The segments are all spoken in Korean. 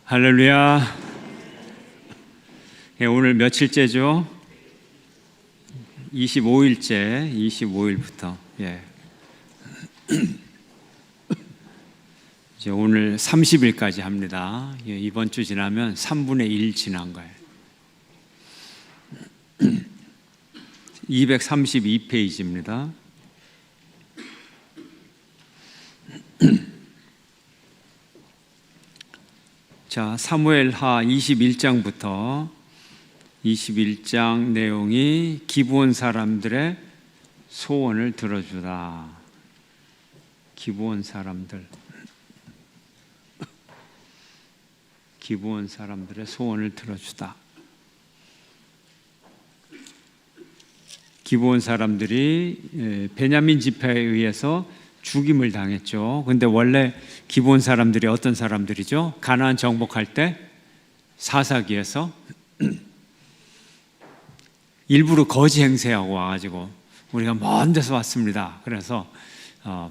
할렐루야. 오늘 며칠째죠? 25일째, 25일부터. 이제 오늘 30일까지 합니다. 이번 주 지나면 3분의 1 지난 거예요. 232페이지입니다. 자, 사무엘하 21장부터 21장 내용이 기브온 사람들의 소원을 들어주다. 기브온 사람들의 소원을 들어주다. 기브온 사람들이 베냐민 지파에 의해서 죽임을 당했죠. 근데 원래 기브온 사람들이 어떤 사람들이죠? 가나안 정복할 때 사사기에서 일부러 거지 행세하고 와가지고 우리가 먼 데서 왔습니다. 그래서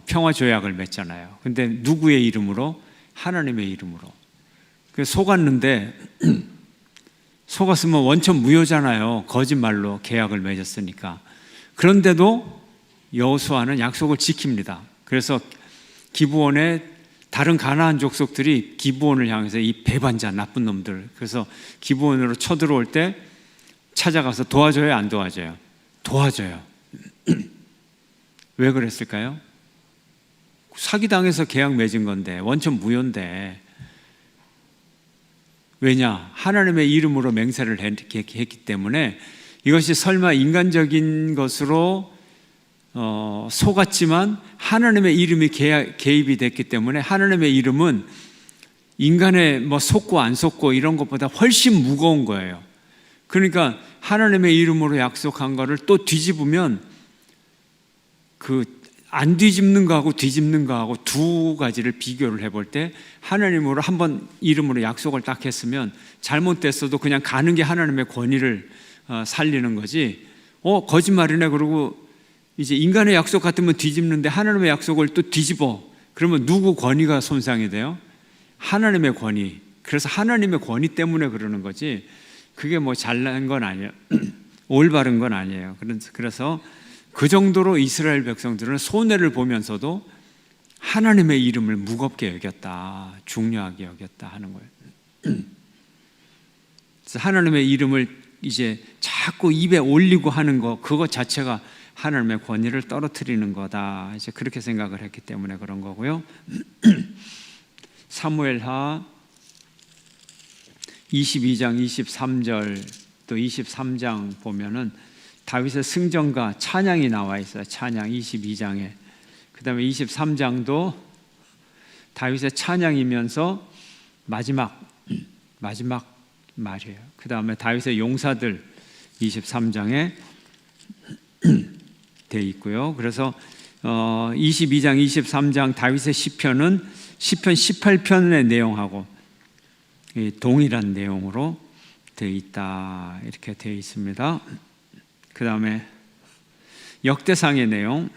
평화 조약을 맺잖아요. 근데 누구의 이름으로? 하나님의 이름으로. 속았는데 속았으면 원천 무효잖아요. 거짓말로 계약을 맺었으니까. 그런데도 여호수아는 약속을 지킵니다. 그래서 기브온의 다른 가나안 족속들이 기브온을 향해서 이 배반자 나쁜 놈들, 그래서 기브온으로 쳐들어올 때 찾아가서 도와줘요, 안 도와줘요? 도와줘요. 왜 그랬을까요? 사기당해서 계약 맺은 건데, 원천 무효인데. 왜냐? 하나님의 이름으로 맹세를 했기 때문에 이것이 설마 인간적인 것으로 속았지만 하나님의 이름이 개입이 됐기 때문에 하나님의 이름은 인간의 속고 안 속고 이런 것보다 훨씬 무거운 거예요. 그러니까 하나님의 이름으로 약속한 거를 또 뒤집으면 안 뒤집는 거하고 뒤집는 거하고 두 가지를 비교를 해볼 때 하나님으로 한번 이름으로 약속을 딱 했으면 잘못됐어도 그냥 가는 게 하나님의 권위를 살리는 거지. 거짓말이네 그러고 이제 인간의 약속 같으면 뒤집는데 하나님의 약속을 또 뒤집어. 그러면 누구 권위가 손상이 돼요? 하나님의 권위. 그래서 하나님의 권위 때문에 그러는 거지 그게 잘난 건 아니에요. 올바른 건 아니에요. 그래서 그 정도로 이스라엘 백성들은 손해를 보면서도 하나님의 이름을 무겁게 여겼다, 중요하게 여겼다 하는 거예요. 그래서 하나님의 이름을 이제 자꾸 입에 올리고 하는 거, 그거 자체가 하나님의 권위를 떨어뜨리는 거다. 이제 그렇게 생각을 했기 때문에 그런 거고요. 사무엘하 22장 23절 또 23장 보면은 다윗의 승전가 찬양이 나와 있어요. 찬양 22장에. 그 다음에 23장도 다윗의 찬양이면서 마지막 말이에요. 그 다음에 다윗의 용사들 23장에 돼 있고요. 그래서 22장, 23장 다윗의 시편은 시편 18편의 내용하고 동일한 내용으로 돼 있다. 이렇게 돼 있습니다. 그 다음에 역대상의 내용,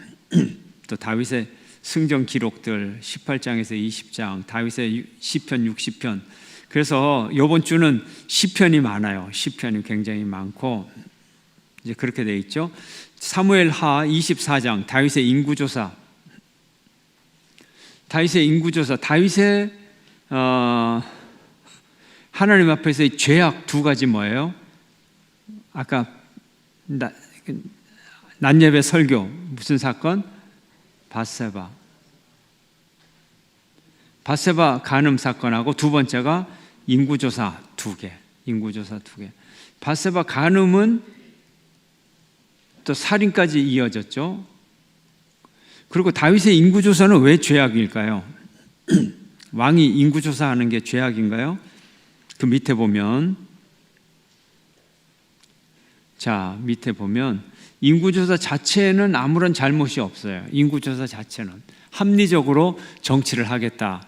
또 다윗의 승전 기록들 18장에서 20장, 다윗의 시편 60편. 그래서 이번 주는 시편이 많아요. 시편이 굉장히 많고 이제 그렇게 돼 있죠. 사무엘하 24장 다윗의 인구조사. 다윗의 하나님 앞에서의 죄악 두 가지 뭐예요? 아까 낮예배 설교 무슨 사건? 밧세바 간음 사건하고 두 번째가 인구조사 두 개. 밧세바 간음은 또 살인까지 이어졌죠. 그리고 다윗의 인구조사는 왜 죄악일까요? 왕이 인구조사하는 게 죄악인가요? 그 밑에 보면 인구조사 자체는 아무런 잘못이 없어요. 인구조사 자체는 합리적으로 정치를 하겠다.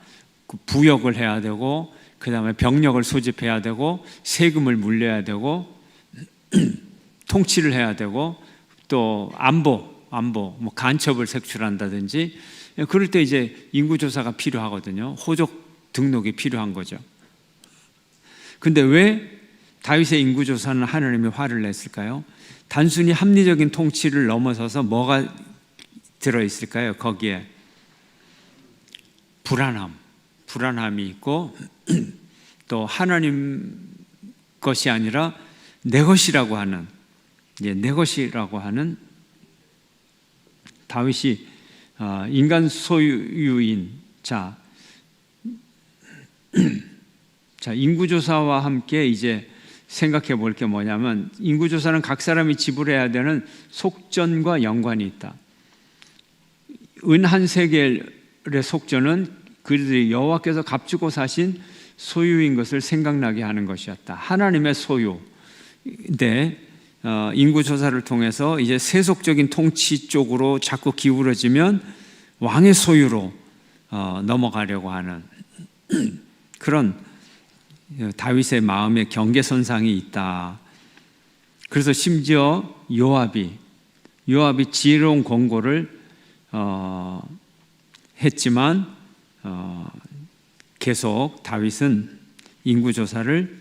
부역을 해야 되고 그 다음에 병력을 소집해야 되고 세금을 물려야 되고 통치를 해야 되고 또 안보 간첩을 색출한다든지 그럴 때 이제 인구조사가 필요하거든요. 호적 등록이 필요한 거죠. 근데 왜 다윗의 인구조사는 하나님이 화를 냈을까요? 단순히 합리적인 통치를 넘어서서 뭐가 들어있을까요? 거기에 불안함이 있고 또 하나님 것이 아니라 내 것이라고 하는 다윗이 인간 소유인 자 인구조사와 함께 이제 생각해 볼 게 뭐냐면, 인구조사는 각 사람이 지불해야 되는 속전과 연관이 있다. 은 한 세겔의 속전은 그들이 여호와께서 값주고 사신 소유인 것을 생각나게 하는 것이었다. 하나님의 소유인데 인구조사를 통해서 이제 세속적인 통치 쪽으로 자꾸 기울어지면 왕의 소유로 넘어가려고 하는 그런 다윗의 마음에 경계선상이 있다. 그래서 심지어 요압이 지혜로운 권고를 했지만 계속 다윗은 인구조사를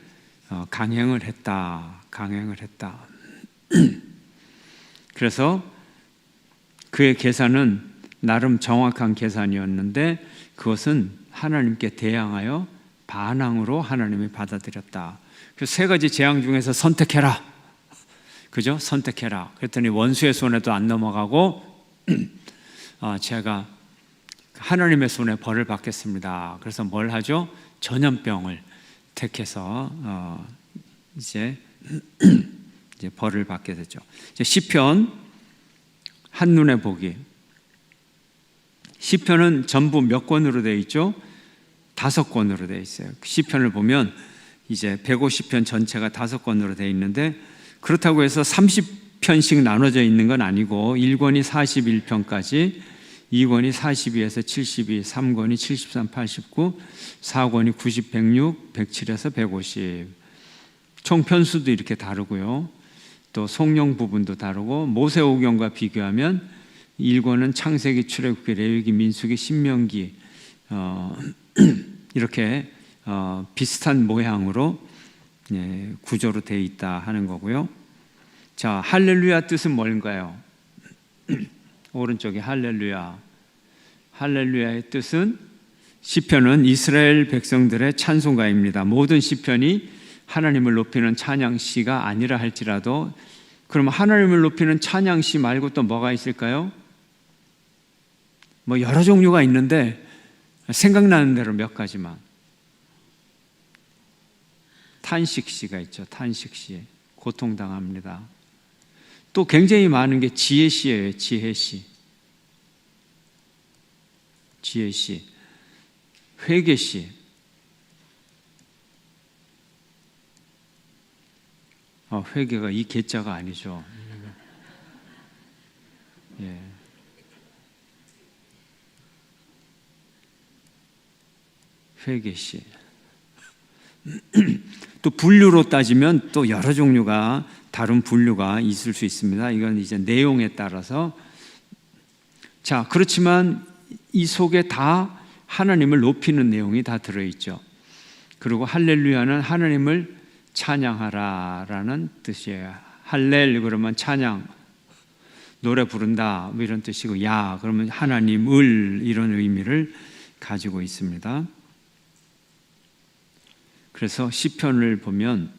강행을 했다. 그래서 그의 계산은 나름 정확한 계산이었는데 그것은 하나님께 대항하여 반항으로 하나님이 받아들였다. 그래서 세 가지 재앙 중에서 선택해라. 그죠? 선택해라. 그랬더니 원수의 손에도 안 넘어가고 제가 하나님의 손에 벌을 받겠습니다. 그래서 뭘 하죠? 전염병을 택해서 이제 벌을 받게 되죠. 이제 시편 한눈에 보기. 시편은 전부 몇 권으로 되어 있죠? 5권으로 되어 있어요. 시편을 보면 이제 150편 전체가 5권으로 되어 있는데, 그렇다고 해서 30편씩 나눠져 있는 건 아니고 1권이 41편까지, 2권이 42에서 72, 3권이 73, 89, 4권이 90, 106, 107에서 150. 총 편수도 이렇게 다르고요. 또 송영 부분도 다르고, 모세오경과 비교하면 1권은 창세기, 출애굽기, 레위기, 민수기, 신명기 이렇게 비슷한 모양으로 구조로 되어 있다 하는 거고요. 자, 할렐루야 뜻은 뭔가요? 오른쪽에 할렐루야의 뜻은, 시편은 이스라엘 백성들의 찬송가입니다. 모든 시편이 하나님을 높이는 찬양시가 아니라 할지라도, 그럼 하나님을 높이는 찬양시 말고 또 뭐가 있을까요? 뭐 여러 종류가 있는데 생각나는 대로 몇 가지만. 탄식시가 있죠. 탄식시. 고통당합니다. 또 굉장히 많은 게 지혜시예요. 지혜시. 회개시. 회개가 이 개자가 아니죠. 예. 회개시. 또 분류로 따지면 또 여러 종류가, 다른 분류가 있을 수 있습니다. 이건 이제 내용에 따라서. 자, 그렇지만 이 속에 다 하나님을 높이는 내용이 다 들어있죠. 그리고 할렐루야는 하나님을 찬양하라라는 뜻이에요. 할렐 그러면 찬양, 노래 부른다 뭐 이런 뜻이고, 야 그러면 하나님을, 이런 의미를 가지고 있습니다. 그래서 시편을 보면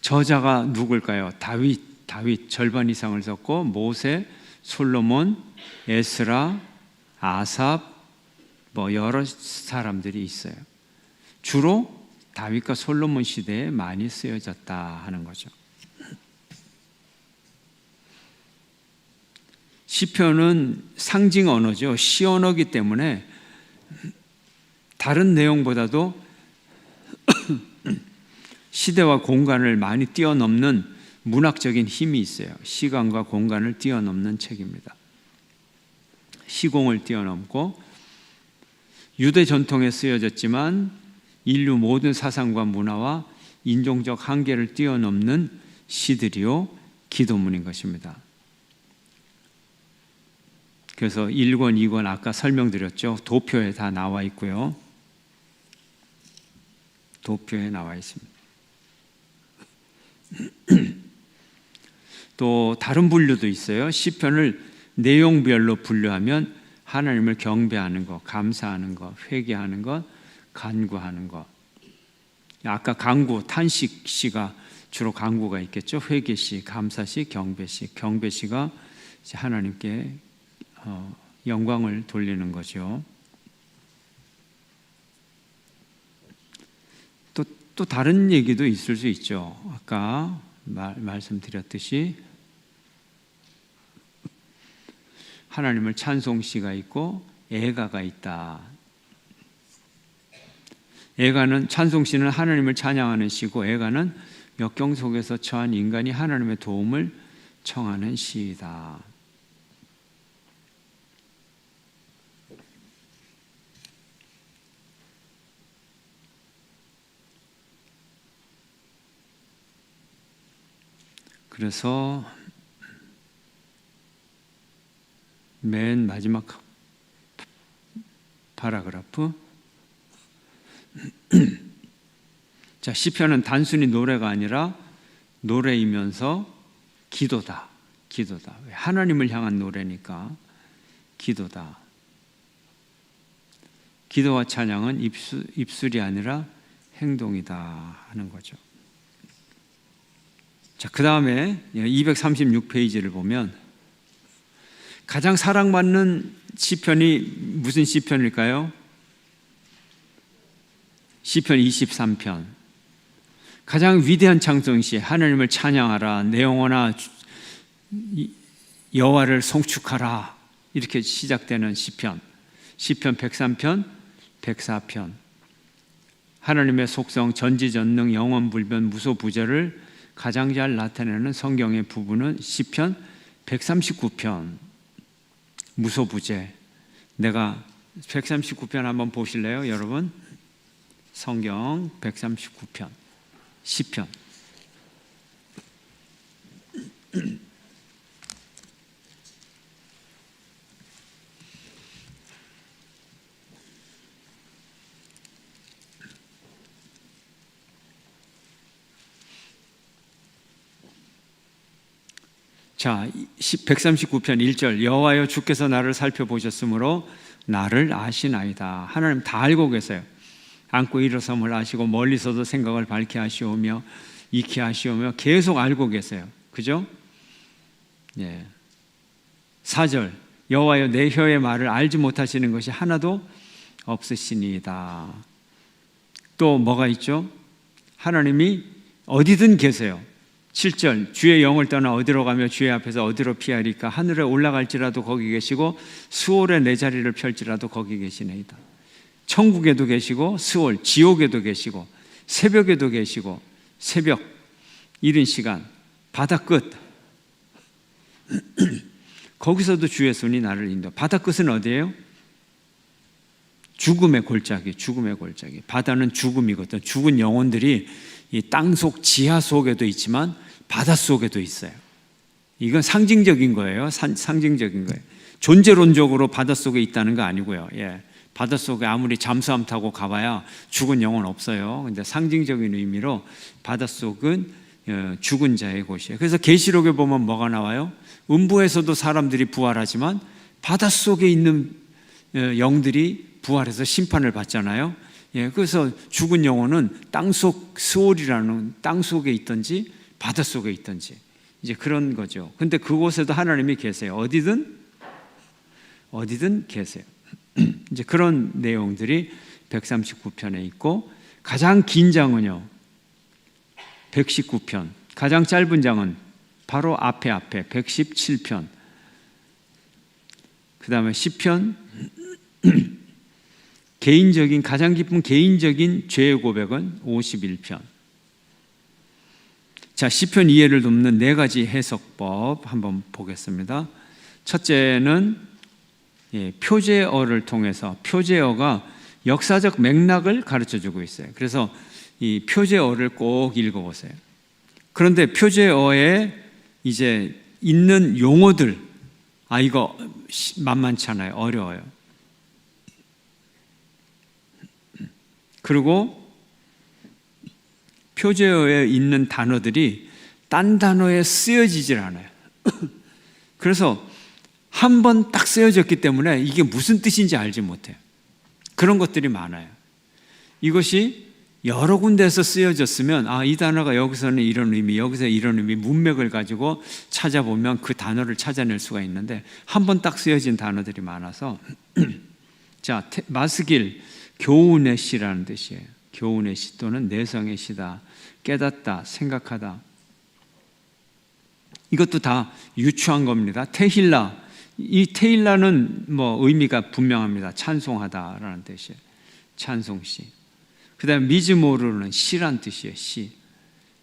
저자가 누굴까요? 다윗 절반 이상을 썼고, 모세, 솔로몬, 에스라, 아삽, 뭐 여러 사람들이 있어요. 주로 다윗과 솔로몬 시대에 많이 쓰여졌다 하는 거죠. 시편은 상징 언어죠. 시 언어이기 때문에 다른 내용보다도 시대와 공간을 많이 뛰어넘는 문학적인 힘이 있어요. 시간과 공간을 뛰어넘는 책입니다. 시공을 뛰어넘고, 유대 전통에 쓰여졌지만 인류 모든 사상과 문화와 인종적 한계를 뛰어넘는 시들이요 기도문인 것입니다. 그래서 1권, 2권 아까 설명드렸죠. 도표에 다 나와 있고요. 도표에 나와 있습니다. 또 다른 분류도 있어요. 시편을 내용별로 분류하면 하나님을 경배하는 것, 감사하는 것, 회개하는 것, 간구하는 것. 아까 간구, 탄식시가 주로 간구가 있겠죠. 회개시, 감사시, 경배시. 경배시가 이제 하나님께 영광을 돌리는 거죠. 또 다른 얘기도 있을 수 있죠. 아까 말씀드렸듯이 하나님을 찬송시가 있고 애가가 있다. 애가는, 찬송시는 하나님을 찬양하는 시고, 애가는 역경 속에서 처한 인간이 하나님의 도움을 청하는 시이다. 그래서 맨 마지막 파라그라프. 자, 시편은 단순히 노래가 아니라 노래이면서 기도다. 기도다. 하나님을 향한 노래니까 기도다. 기도와 찬양은 입술이 아니라 행동이다 하는 거죠. 자, 그 다음에 236페이지를 보면 가장 사랑받는 시편이 무슨 시편일까요? 시편 23편. 가장 위대한 찬송시, 하나님을 찬양하라, 내 영혼아 여호와를 송축하라, 이렇게 시작되는 시편. 시편 103편, 104편. 하나님의 속성, 전지전능, 영원불변, 무소부재를 가장 잘 나타내는 성경의 부분은 시편 139편. 무소부재. 내가 139편 한번 보실래요, 여러분? 성경 139편. 시편. 자, 139편 1절. 여호와여, 주께서 나를 살펴보셨으므로 나를 아시나이다. 하나님 다 알고 계세요. 앉고 일어섬을 아시고 멀리서도 생각을 밝게 하시오며 익히 하시오며 계속 알고 계세요. 그죠? 예. 4절. 여호와여, 내 혀의 말을 알지 못하시는 것이 하나도 없으시니이다. 또 뭐가 있죠? 하나님이 어디든 계세요. 7절. 주의 영을 떠나 어디로 가며 주의 앞에서 어디로 피하리까? 하늘에 올라갈지라도 거기 계시고 수월에 내 자리를 펼지라도 거기 계시네이다. 천국에도 계시고 수월, 지옥에도 계시고 새벽에도 계시고, 새벽 이른 시간, 바다 끝 거기서도 주의 손이 나를 인도. 바다 끝은 어디예요? 죽음의 골짜기, 죽음의 골짜기. 바다는 죽음이거든. 죽은 영혼들이 이 땅속 지하 속에도 있지만 바다 속에도 있어요. 이건 상징적인 거예요. 상징적인 거예요. 존재론적으로 바다 속에 있다는 거 아니고요. 예. 바다 속에 아무리 잠수함 타고 가봐야 죽은 영혼 없어요. 근데 상징적인 의미로 바다 속은 죽은 자의 곳이에요. 그래서 계시록에 보면 뭐가 나와요? 음부에서도 사람들이 부활하지만 바다 속에 있는 영들이 부활해서 심판을 받잖아요. 예, 그래서 죽은 영혼은 땅속 스올이라는 땅 속에 있든지 바다 속에 있든지 이제 그런 거죠. 근데 그곳에도 하나님이 계세요. 어디든 계세요. 이제 그런 내용들이 139편에 있고, 가장 긴 장은요 119편, 가장 짧은 장은 바로 앞에 117편. 그 다음에 시편 개인적인, 가장 깊은 개인적인 죄의 고백은 51편. 자, 시편 이해를 돕는 4가지 해석법 한번 보겠습니다. 첫째는 표제어를 통해서, 표제어가 역사적 맥락을 가르쳐주고 있어요. 그래서 이 표제어를 꼭 읽어보세요. 그런데 표제어에 이제 있는 용어들, 이거 만만찮아요. 어려워요. 그리고 표제어에 있는 단어들이 딴 단어에 쓰여지질 않아요. 그래서 한 번 딱 쓰여졌기 때문에 이게 무슨 뜻인지 알지 못해요. 그런 것들이 많아요. 이것이 여러 군데에서 쓰여졌으면 이 단어가 여기서는 이런 의미, 여기서 이런 의미, 문맥을 가지고 찾아보면 그 단어를 찾아낼 수가 있는데 한 번 딱 쓰여진 단어들이 많아서 자, 마스길, 교훈의 시라는 뜻이에요. 교훈의 시 또는 내성의 시다. 깨닫다, 생각하다. 이것도 다 유추한 겁니다. 테힐라, 이 테힐라는 의미가 분명합니다. 찬송하다라는 뜻이에요. 찬송시. 그 다음에 미즈모르는 시란 뜻이에요. 시.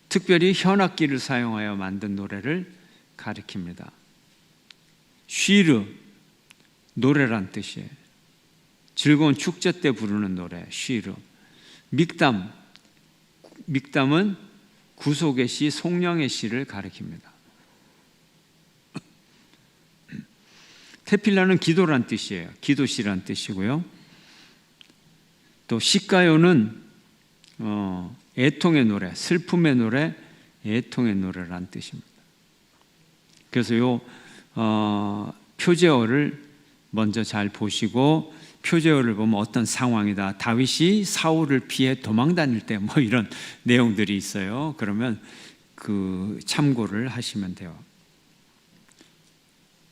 특별히 현악기를 사용하여 만든 노래를 가리킵니다. 쉬르, 노래란 뜻이에요. 즐거운 축제 때 부르는 노래, 쉬르. 믹담, 믹담은 구속의 시, 송령의 시를 가리킵니다. 테필라는 기도란 뜻이에요. 기도시란 뜻이고요. 또 시가요는 애통의 노래, 슬픔의 노래, 애통의 노래란 뜻입니다. 그래서 표제어를 먼저 잘 보시고 표제어를 보면 어떤 상황이다. 다윗이 사울을 피해 도망 다닐 때 이런 내용들이 있어요. 그러면 그 참고를 하시면 돼요.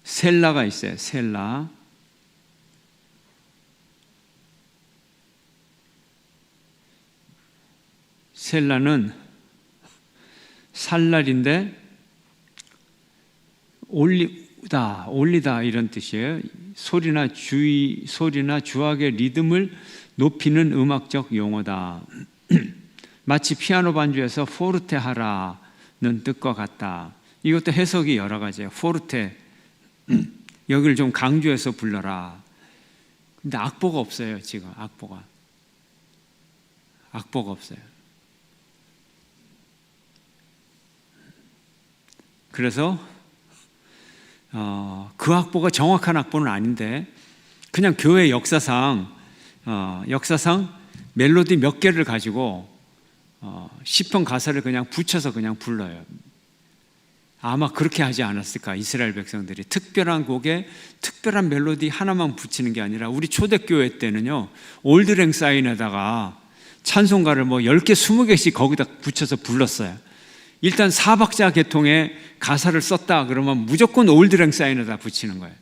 셀라가 있어요. 셀라. 셀라는 살날인데 올리다 이런 뜻이에요. 소리나 주악의 리듬을 높이는 음악적 용어다. 마치 피아노 반주에서 포르테 하라는 뜻과 같다. 이것도 해석이 여러 가지예요. 포르테, 여기를 좀 강조해서 불러라. 근데 악보가 없어요. 지금 악보가 없어요. 그래서 그 악보가 정확한 악보는 아닌데 그냥 교회 역사상 멜로디 몇 개를 가지고 시편 가사를 그냥 붙여서 그냥 불러요. 아마 그렇게 하지 않았을까. 이스라엘 백성들이 특별한 곡에 특별한 멜로디 하나만 붙이는 게 아니라 우리 초대교회 때는요, 올드랭 사인에다가 찬송가를 10개 20개씩 거기다 붙여서 불렀어요. 일단 4박자 계통의 가사를 썼다 그러면 무조건 올드랭 사인에다 붙이는 거예요.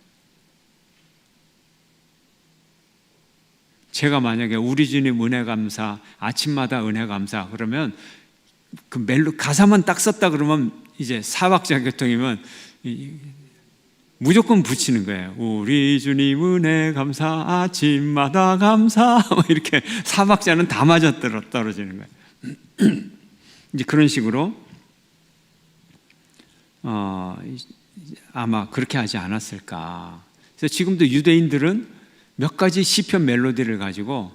제가 만약에 우리 주님 은혜 감사, 아침마다 은혜 감사 그러면 그 가사만 딱 썼다 그러면 이제 4박자 계통이면 무조건 붙이는 거예요. 우리 주님 은혜 감사, 아침마다 감사 이렇게 4박자는 다 맞아 떨어지는 거예요. 이제 그런 식으로 아마 그렇게 하지 않았을까. 그래서 지금도 유대인들은 몇 가지 시편 멜로디를 가지고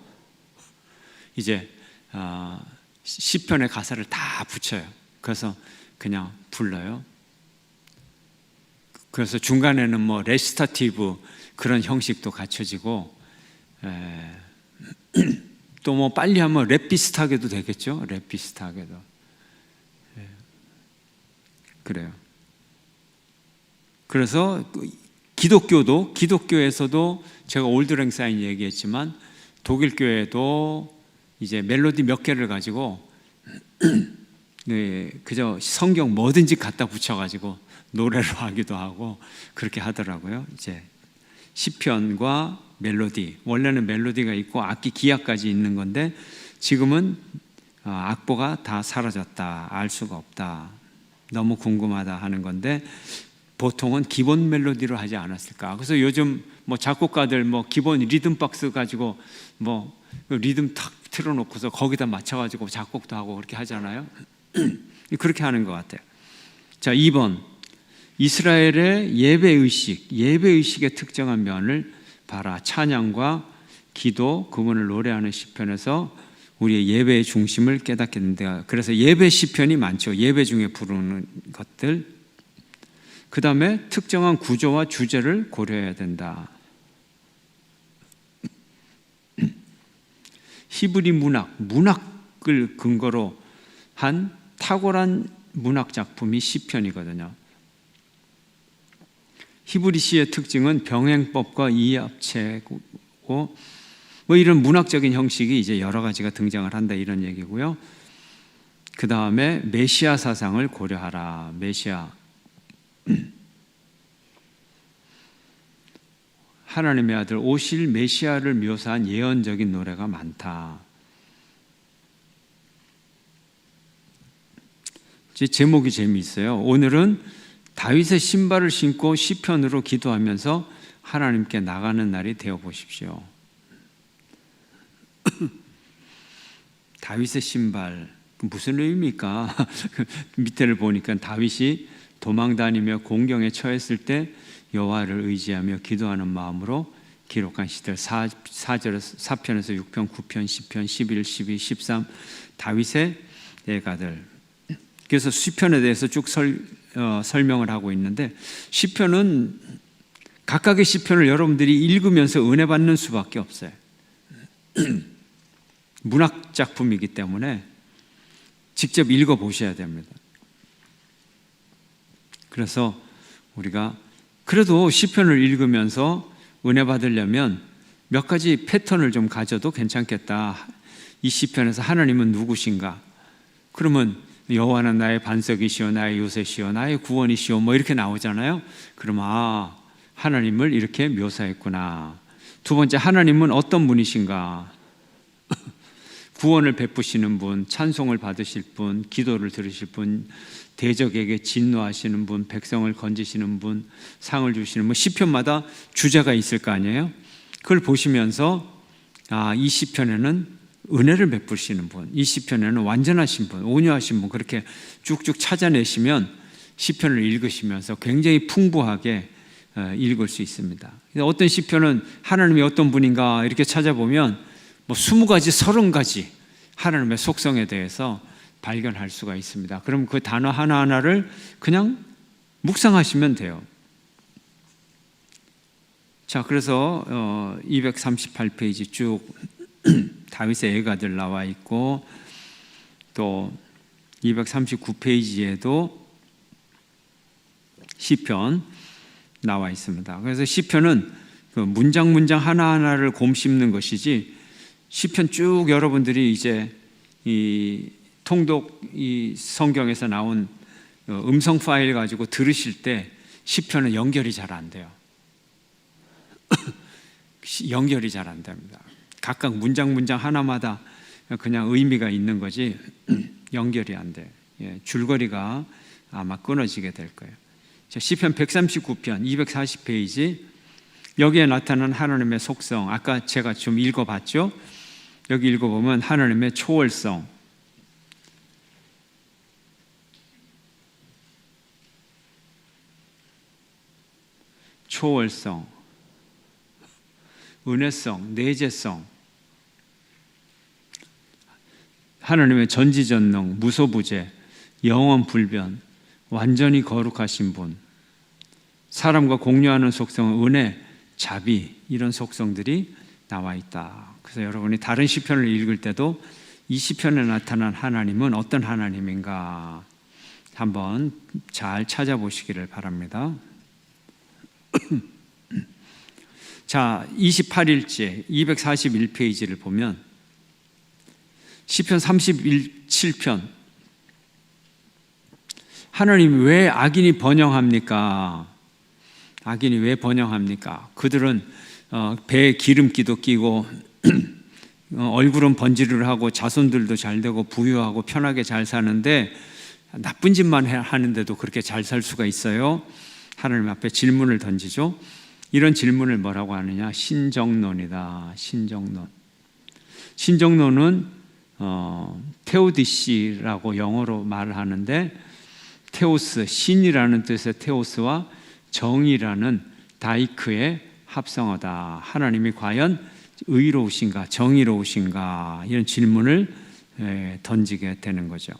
이제 시편의 가사를 다 붙여요. 그래서 그냥 불러요. 그래서 중간에는 레시타티브 그런 형식도 갖춰지고 또 빨리 하면 랩 비슷하게도 되겠죠. 랩 비슷하게도. 그래요. 그래서 기독교에서도 제가 올드랭 사인 얘기했지만 독일 교회도 이제 멜로디 몇 개를 가지고 그저 성경 뭐든지 갖다 붙여가지고 노래로 하기도 하고 그렇게 하더라고요. 이제 시편과 멜로디, 원래는 멜로디가 있고 악기 기하까지 있는 건데 지금은 악보가 다 사라졌다, 알 수가 없다, 너무 궁금하다 하는 건데 보통은 기본 멜로디로 하지 않았을까. 그래서 요즘 작곡가들 기본 리듬 박스 가지고 리듬 탁 틀어놓고서 거기다 맞춰가지고 작곡도 하고 그렇게 하잖아요. 그렇게 하는 것 같아요. 자, 2번 이스라엘의 예배의식의 특정한 면을 봐라. 찬양과 기도, 그분을 노래하는 시편에서 우리의 예배의 중심을 깨닫게 된다. 그래서 예배 시편이 많죠. 예배 중에 부르는 것들. 그 다음에 특정한 구조와 주제를 고려해야 된다. 히브리 문학을 근거로 탁월한 문학 작품이 시편이거든요. 히브리 시의 특징은 병행법과 이합체고 뭐 이런 문학적인 형식이 이제 여러 가지가 등장을 한다 이런 얘기고요. 그 다음에 메시아 사상을 고려하라. 메시아, 하나님의 아들 오실 메시아를 묘사한 예언적인 노래가 많다. 제목이 재미있어요. 오늘은 다윗의 신발을 신고 시편으로 기도하면서 하나님께 나가는 날이 되어 보십시오. 다윗의 신발 무슨 의미입니까? 밑에를 보니까 다윗이 도망다니며 공경에 처했을 때 여호와를 의지하며 기도하는 마음으로 기록한 시들 4편에서 6편, 9편, 10편, 11, 12, 13 다윗의 예가들. 그래서 시편에 대해서 쭉 설명을 하고 있는데 시편은 각각의 시편을 여러분들이 읽으면서 은혜 받는 수밖에 없어요. 문학 작품이기 때문에 직접 읽어보셔야 됩니다. 그래서 우리가 그래도 시편을 읽으면서 은혜 받으려면 몇 가지 패턴을 좀 가져도 괜찮겠다. 이 시편에서 하나님은 누구신가? 그러면 여호와는 나의 반석이시오, 나의 요새시오, 나의 구원이시오 뭐 이렇게 나오잖아요. 그러면 하나님을 이렇게 묘사했구나. 두 번째, 하나님은 어떤 분이신가? 구원을 베푸시는 분, 찬송을 받으실 분, 기도를 들으실 분, 대적에게 진노하시는 분, 백성을 건지시는 분, 상을 주시는 분, 시편마다 주제가 있을 거 아니에요? 그걸 보시면서 이 시편에는 은혜를 베푸시는 분, 이 시편에는 완전하신 분, 온유하신 분, 그렇게 쭉쭉 찾아내시면 시편을 읽으시면서 굉장히 풍부하게 읽을 수 있습니다. 어떤 시편은 하나님이 어떤 분인가 이렇게 찾아보면 20가지, 30가지 하나님의 속성에 대해서 발견할 수가 있습니다. 그럼 그 단어 하나하나를 그냥 묵상하시면 돼요. 자, 그래서 238페이지 쭉 다윗의 예가들 나와 있고 또 239페이지에도 시편 나와 있습니다. 그래서 시편은 그 문장 하나하나를 곰씹는 것이지 시편 쭉 여러분들이 이제 이 통독 이 성경에서 나온 음성 파일 가지고 들으실 때 시편은 연결이 잘 안 돼요. 연결이 잘 안 됩니다. 각각 문장 하나마다 그냥 의미가 있는 거지 연결이 안 돼. 줄거리가 아마 끊어지게 될 거예요. 자, 시편 139편 240페이지 여기에 나타난 하나님의 속성 아까 제가 좀 읽어봤죠. 여기 읽어보면 하나님의 초월성, 은혜성, 내재성, 하나님의 전지전능, 무소부재, 영원불변, 완전히 거룩하신 분, 사람과 공유하는 속성은 은혜, 자비 이런 속성들이 나와 있다. 그래서 여러분이 다른 시편을 읽을 때도 이 시편에 나타난 하나님은 어떤 하나님인가 한번 잘 찾아보시기를 바랍니다. 자, 28일째 241페이지를 보면 시편 37편 하나님 왜 악인이 번영합니까? 악인이 왜 번영합니까? 그들은 배에 기름기도 끼고 얼굴은 번지를 하고 자손들도 잘 되고 부유하고 편하게 잘 사는데 나쁜 짓만 하는데도 그렇게 잘 살 수가 있어요? 하나님 앞에 질문을 던지죠. 이런 질문을 뭐라고 하느냐? 신정론이다. 신정론은 테오디시라고 영어로 말을 하는데 테오스, 신이라는 뜻의 테오스와 정의라는 다이크의 합성어다. 하나님이 과연 의로우신가, 정의로우신가 이런 질문을 던지게 되는 거죠.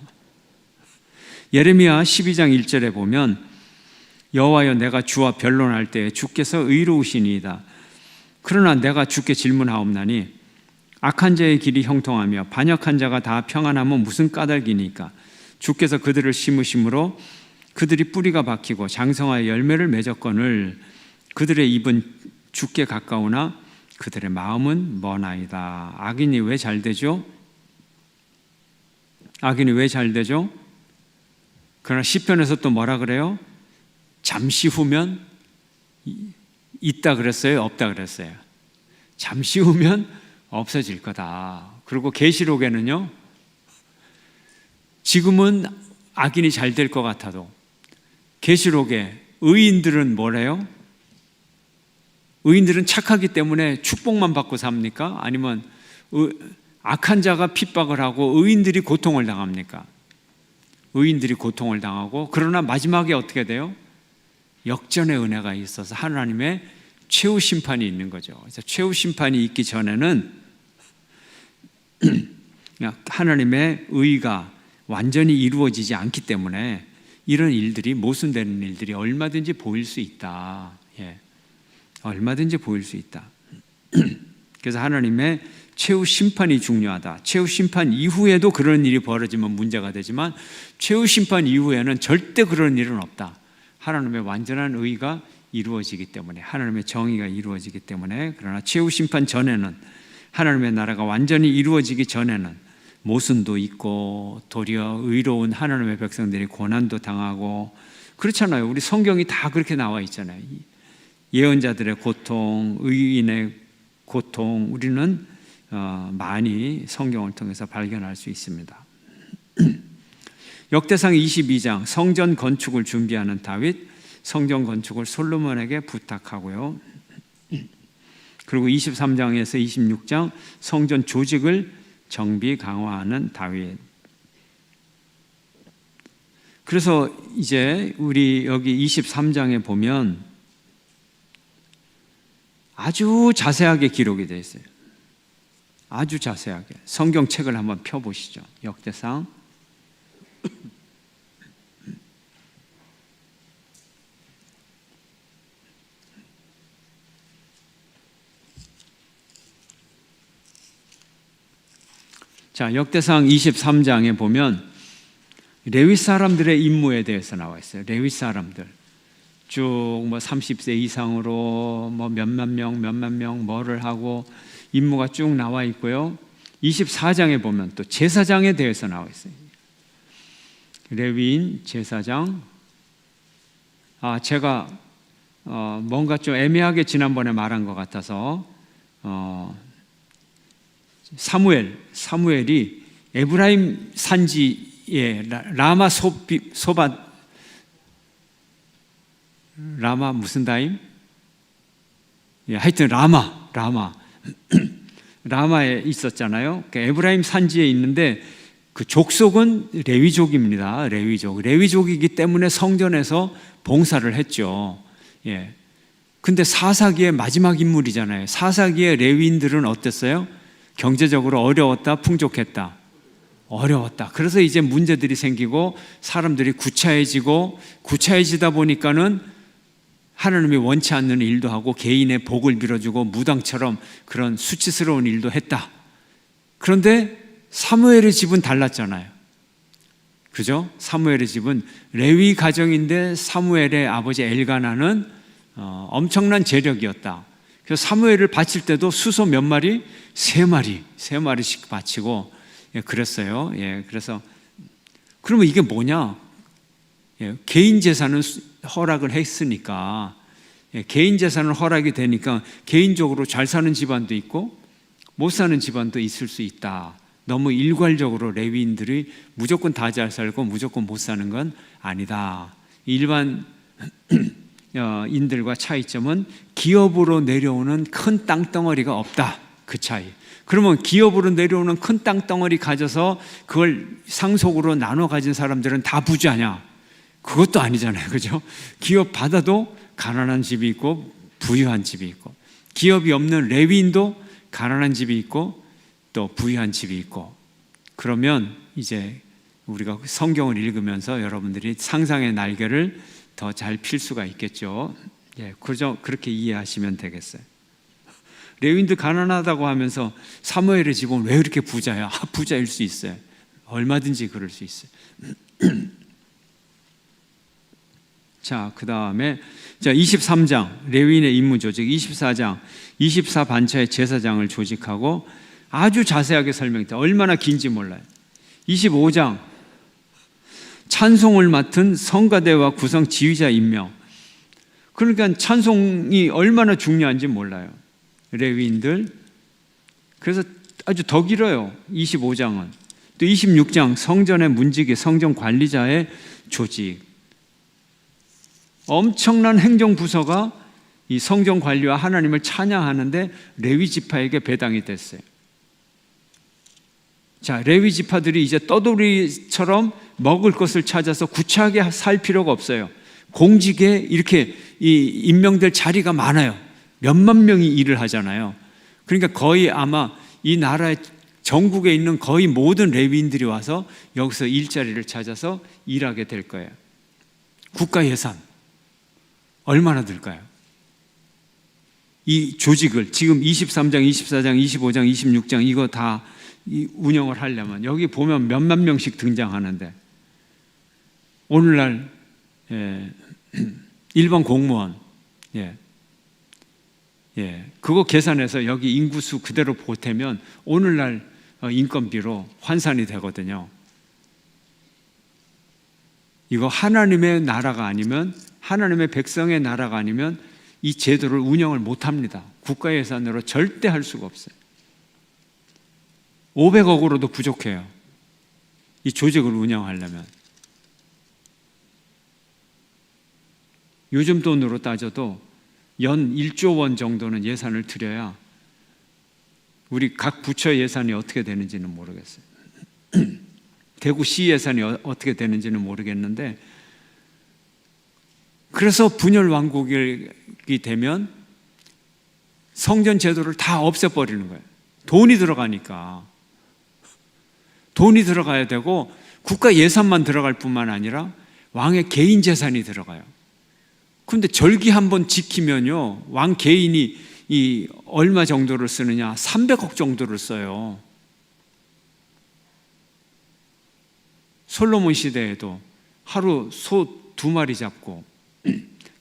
예레미야 12장 1절에 보면 여호와여 내가 주와 변론할 때 주께서 의로우시니이다. 그러나 내가 주께 질문하옵나니 악한 자의 길이 형통하며 반역한 자가 다 평안하면 무슨 까닭이니까? 주께서 그들을 심으심으로 그들이 뿌리가 박히고 장성하여 열매를 맺었거늘 그들의 입은 주께 가까우나 그들의 마음은 머나이다. 악인이 왜 잘 되죠? 악인이 왜 잘 되죠? 그러나 시편에서 또 뭐라 그래요? 잠시 후면 있다 그랬어요? 없다 그랬어요? 잠시 후면 없어질 거다. 그리고 계시록에는요, 지금은 악인이 잘 될 것 같아도 계시록에 의인들은 뭐래요? 의인들은 착하기 때문에 축복만 받고 삽니까? 아니면 악한 자가 핍박을 하고 의인들이 고통을 당합니까? 의인들이 고통을 당하고, 그러나 마지막에 어떻게 돼요? 역전의 은혜가 있어서 하나님의 최후 심판이 있는 거죠. 그래서 최후 심판이 있기 전에는 하나님의 의가 완전히 이루어지지 않기 때문에 이런 일들이, 모순되는 일들이 얼마든지 보일 수 있다. 얼마든지 보일 수 있다. 그래서 하나님의 최후 심판이 중요하다. 최후 심판 이후에도 그런 일이 벌어지면 문제가 되지만 최후 심판 이후에는 절대 그런 일은 없다. 하나님의 완전한 의가 이루어지기 때문에, 하나님의 정의가 이루어지기 때문에. 그러나 최후 심판 전에는, 하나님의 나라가 완전히 이루어지기 전에는 모순도 있고 도리어 의로운 하나님의 백성들이 고난도 당하고 그렇잖아요. 우리 성경이 다 그렇게 나와 있잖아요. 예언자들의 고통, 의인의 고통, 우리는 많이 성경을 통해서 발견할 수 있습니다. 역대상 22장, 성전 건축을 준비하는 다윗, 성전 건축을 솔로몬에게 부탁하고요. 그리고 23장에서 26장, 성전 조직을 정비 강화하는 다윗. 그래서 이제 우리 여기 23장에 보면 아주 자세하게 기록이 되어 있어요. 아주 자세하게. 성경책을 한번 펴보시죠. 역대상. 자, 역대상 23장에 보면 레위 사람들의 임무에 대해서 나와 있어요. 레위 사람들. 쭉 뭐 30세 이상으로 뭐 몇만 명 뭐를 하고 임무가 쭉 나와 있고요. 24장에 보면 또 제사장에 대해서 나와 있어요. 레위인 제사장. 제가 뭔가 좀 애매하게 지난번에 말한 것 같아서 사무엘이 에브라임 산지에 라마 무슨 다임? 하여튼 라마에 있었잖아요. 그러니까 에브라임 산지에 있는데 그 족속은 레위족입니다. 레위족이기 때문에 성전에서 봉사를 했죠. 근데 사사기의 마지막 인물이잖아요. 사사기의 레위인들은 어땠어요? 경제적으로 어려웠다, 풍족했다? 어려웠다. 그래서 이제 문제들이 생기고 사람들이 구차해지다 보니까는 하나님이 원치 않는 일도 하고 개인의 복을 빌어주고 무당처럼 그런 수치스러운 일도 했다. 그런데 사무엘의 집은 달랐잖아요. 그죠? 사무엘의 집은 레위 가정인데 사무엘의 아버지 엘가나는 엄청난 재력이었다. 그래서 사무엘을 바칠 때도 수소 몇 마리? 3마리씩 바치고 그랬어요. 그래서 그러면 이게 뭐냐? 개인 재산은 허락을 했으니까, 개인 재산은 허락이 되니까 개인적으로 잘 사는 집안도 있고 못 사는 집안도 있을 수 있다. 너무 일괄적으로 레위인들이 무조건 다 잘 살고 무조건 못 사는 건 아니다. 일반 인들과 차이점은 기업으로 내려오는 큰 땅덩어리가 없다. 그 차이. 그러면 기업으로 내려오는 큰 땅덩어리 가져서 그걸 상속으로 나눠 가진 사람들은 다 부자냐? 그것도 아니잖아요. 그죠? 기업 받아도 가난한 집이 있고 부유한 집이 있고, 기업이 없는 레위인도 가난한 집이 있고 또 부유한 집이 있고. 그러면 이제 우리가 성경을 읽으면서 여러분들이 상상의 날개를 더 잘 필 수가 있겠죠. 그렇게 이해하시면 되겠어요. 레위인들 가난하다고 하면서 사무엘의 집은 왜 이렇게 부자야? 부자일 수 있어요. 얼마든지 그럴 수 있어요. 자, 그 다음에 23장 레위인의 임무 조직, 24장 24반차의 제사장을 조직하고 아주 자세하게 설명돼. 얼마나 긴지 몰라요. 25장 찬송을 맡은 성가대와 구성 지휘자 임명. 그러니까 찬송이 얼마나 중요한지 몰라요, 레위인들. 그래서 아주 더 길어요, 25장은. 또 26장 성전의 문지기, 성전 관리자의 조직. 엄청난 행정부서가 이 성전 관리와 하나님을 찬양하는데 레위 지파에게 배당이 됐어요. 자, 레위 지파들이 이제 떠돌이처럼 먹을 것을 찾아서 구차하게 살 필요가 없어요. 공직에 이렇게 임명될 자리가 많아요. 몇만 명이 일을 하잖아요. 그러니까 거의 아마 이 나라의 전국에 있는 거의 모든 레위인들이 와서 여기서 일자리를 찾아서 일하게 될 거예요. 국가 예산 얼마나 들까요? 이 조직을 지금 23장, 24장, 25장, 26장 이거 다 운영을 하려면 여기 보면 몇만 명씩 등장하는데, 오늘날 일반 공무원 그거 계산해서 여기 인구수 그대로 보태면 오늘날 인건비로 환산이 되거든요. 이거 하나님의 나라가 아니면, 하나님의 백성의 나라가 아니면 이 제도를 운영을 못합니다. 국가 예산으로 절대 할 수가 없어요. 500억으로도 부족해요, 이 조직을 운영하려면. 요즘 돈으로 따져도 연 1조 원 정도는 예산을 들여야 우리 각 부처 예산이 어떻게 되는지는 모르겠어요. 대구시 예산이 어떻게 되는지는 모르겠는데, 그래서 분열 왕국이 되면 성전 제도를 다 없애버리는 거예요. 돈이 들어가니까. 돈이 들어가야 되고 국가 예산만 들어갈 뿐만 아니라 왕의 개인 재산이 들어가요. 그런데 절기 한번 지키면요, 왕 개인이 얼마 정도를 쓰느냐? 300억 정도를 써요. 솔로몬 시대에도 하루 소 2마리 잡고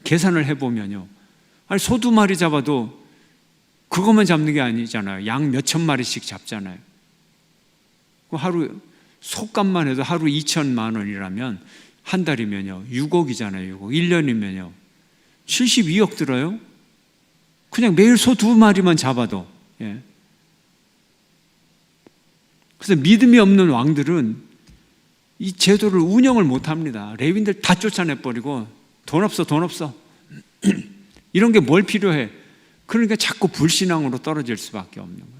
계산을 해보면요, 아니 소 2마리 잡아도 그것만 잡는 게 아니잖아요. 양 몇천 마리씩 잡잖아요. 하루 속값만 해도 하루 2천만 원이라면 한 달이면요 6억이잖아요. 6억. 1년이면요 72억 들어요. 그냥 매일 소 2마리만 잡아도. 그래서 믿음이 없는 왕들은 이 제도를 운영을 못합니다. 레위인들 다 쫓아내버리고 돈 없어 이런 게 뭘 필요해. 그러니까 자꾸 불신앙으로 떨어질 수밖에 없는 거예요.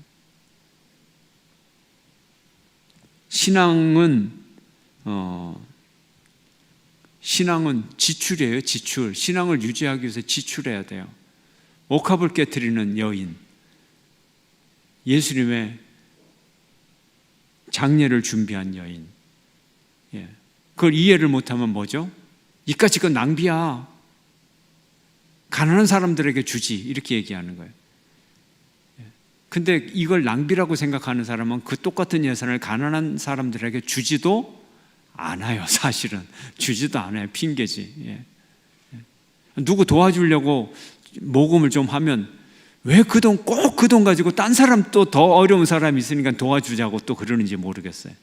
신앙은 지출이에요. 지출. 신앙을 유지하기 위해서 지출해야 돼요. 옥합을 깨트리는 여인, 예수님의 장례를 준비한 여인, 그걸 이해를 못하면 뭐죠? 이까짓 건 낭비야, 가난한 사람들에게 주지, 이렇게 얘기하는 거예요. 근데 이걸 낭비라고 생각하는 사람은 그 똑같은 예산을 가난한 사람들에게 주지도 않아요. 사실은 주지도 않아요. 핑계지. 누구 도와주려고 모금을 좀 하면 왜 그 돈, 꼭 그 돈 가지고 딴 사람 또 더 어려운 사람이 있으니까 도와주자고 또 그러는지 모르겠어요.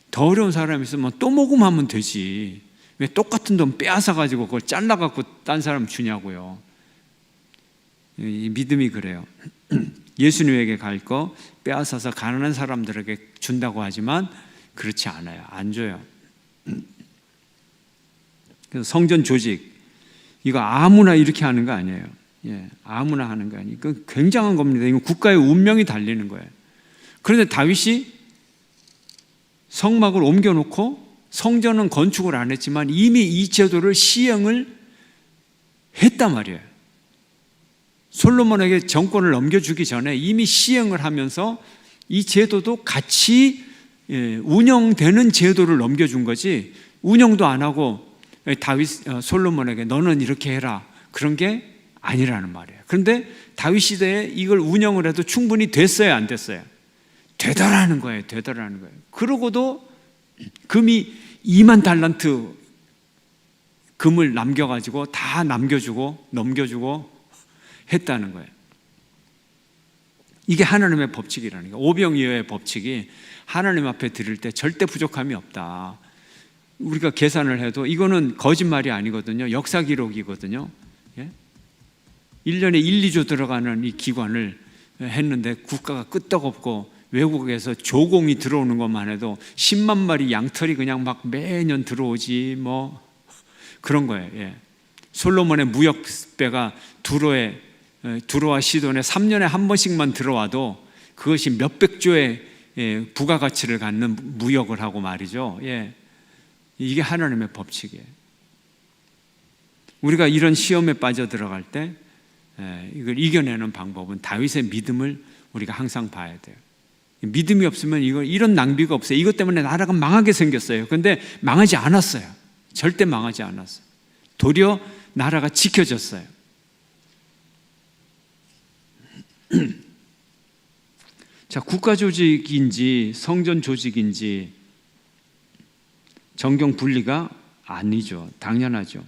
더 어려운 사람이 있으면 또 모금하면 되지, 왜 똑같은 돈 빼앗아 가지고 그걸 잘라갖고 딴 사람 주냐고요. 이 믿음이 그래요. 예수님에게 갈 거 빼앗아서 가난한 사람들에게 준다고 하지만 그렇지 않아요. 안 줘요. 그래서 성전 조직, 이거 아무나 이렇게 하는 거 아니에요. 아무나 하는 거 아니에요. 그 굉장한 겁니다. 이거 국가의 운명이 달리는 거예요. 그런데 다윗이 성막을 옮겨놓고 성전은 건축을 안 했지만 이미 이 제도를 시행을 했단 말이에요. 솔로몬에게 정권을 넘겨주기 전에 이미 시행을 하면서 이 제도도 같이 운영되는 제도를 넘겨준 거지, 운영도 안 하고 솔로몬에게 너는 이렇게 해라, 그런 게 아니라는 말이에요. 그런데 다윗 시대에 이걸 운영을 해도 충분히 됐어요, 안 됐어요? 되더라는 거예요. 되더라는 거예요. 그러고도 금이 2만 달란트 금을 남겨가지고 다 넘겨주고 했다는 거예요. 이게 하나님의 법칙이라는 거예요. 오병이어의 법칙이 하나님 앞에 드릴 때 절대 부족함이 없다. 우리가 계산을 해도 이거는 거짓말이 아니거든요. 역사 기록이거든요. 예? 1년에 1, 2조 들어가는 이 기관을 했는데 국가가 끄떡없고 외국에서 조공이 들어오는 것만 해도 10만 마리 양털이 그냥 막 매년 들어오지 뭐 그런 거예요. 예. 솔로몬의 무역배가 두로와 시돈에 3년에 한 번씩만 들어와도 그것이 몇백 조의 부가가치를 갖는 무역을 하고 말이죠. 예. 이게 하나님의 법칙이에요. 우리가 이런 시험에 빠져 들어갈 때 이걸 이겨내는 방법은 다윗의 믿음을 우리가 항상 봐야 돼요. 믿음이 없으면 이런 낭비가 없어요. 이것 때문에 나라가 망하게 생겼어요. 그런데 망하지 않았어요. 절대 망하지 않았어요. 도리어 나라가 지켜졌어요. 자, 국가 조직인지 성전 조직인지 정경 분리가 아니죠. 당연하죠.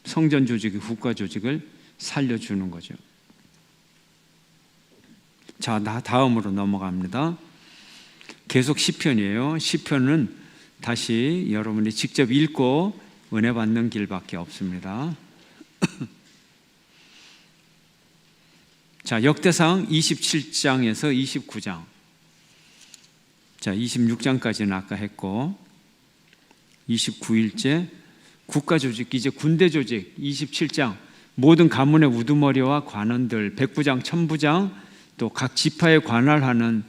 성전 조직이 국가 조직을 살려주는 거죠. 자, 다음으로 넘어갑니다. 계속 시편이에요. 시편은 다시 여러분이 직접 읽고 은혜 받는 길밖에 없습니다. 자, 역대상 27장에서 29장. 자, 26장까지는 아까 했고 29일째 국가조직, 이제 군대조직 27장 모든 가문의 우두머리와 관원들, 백부장, 천부장, 또 각 지파에 관할하는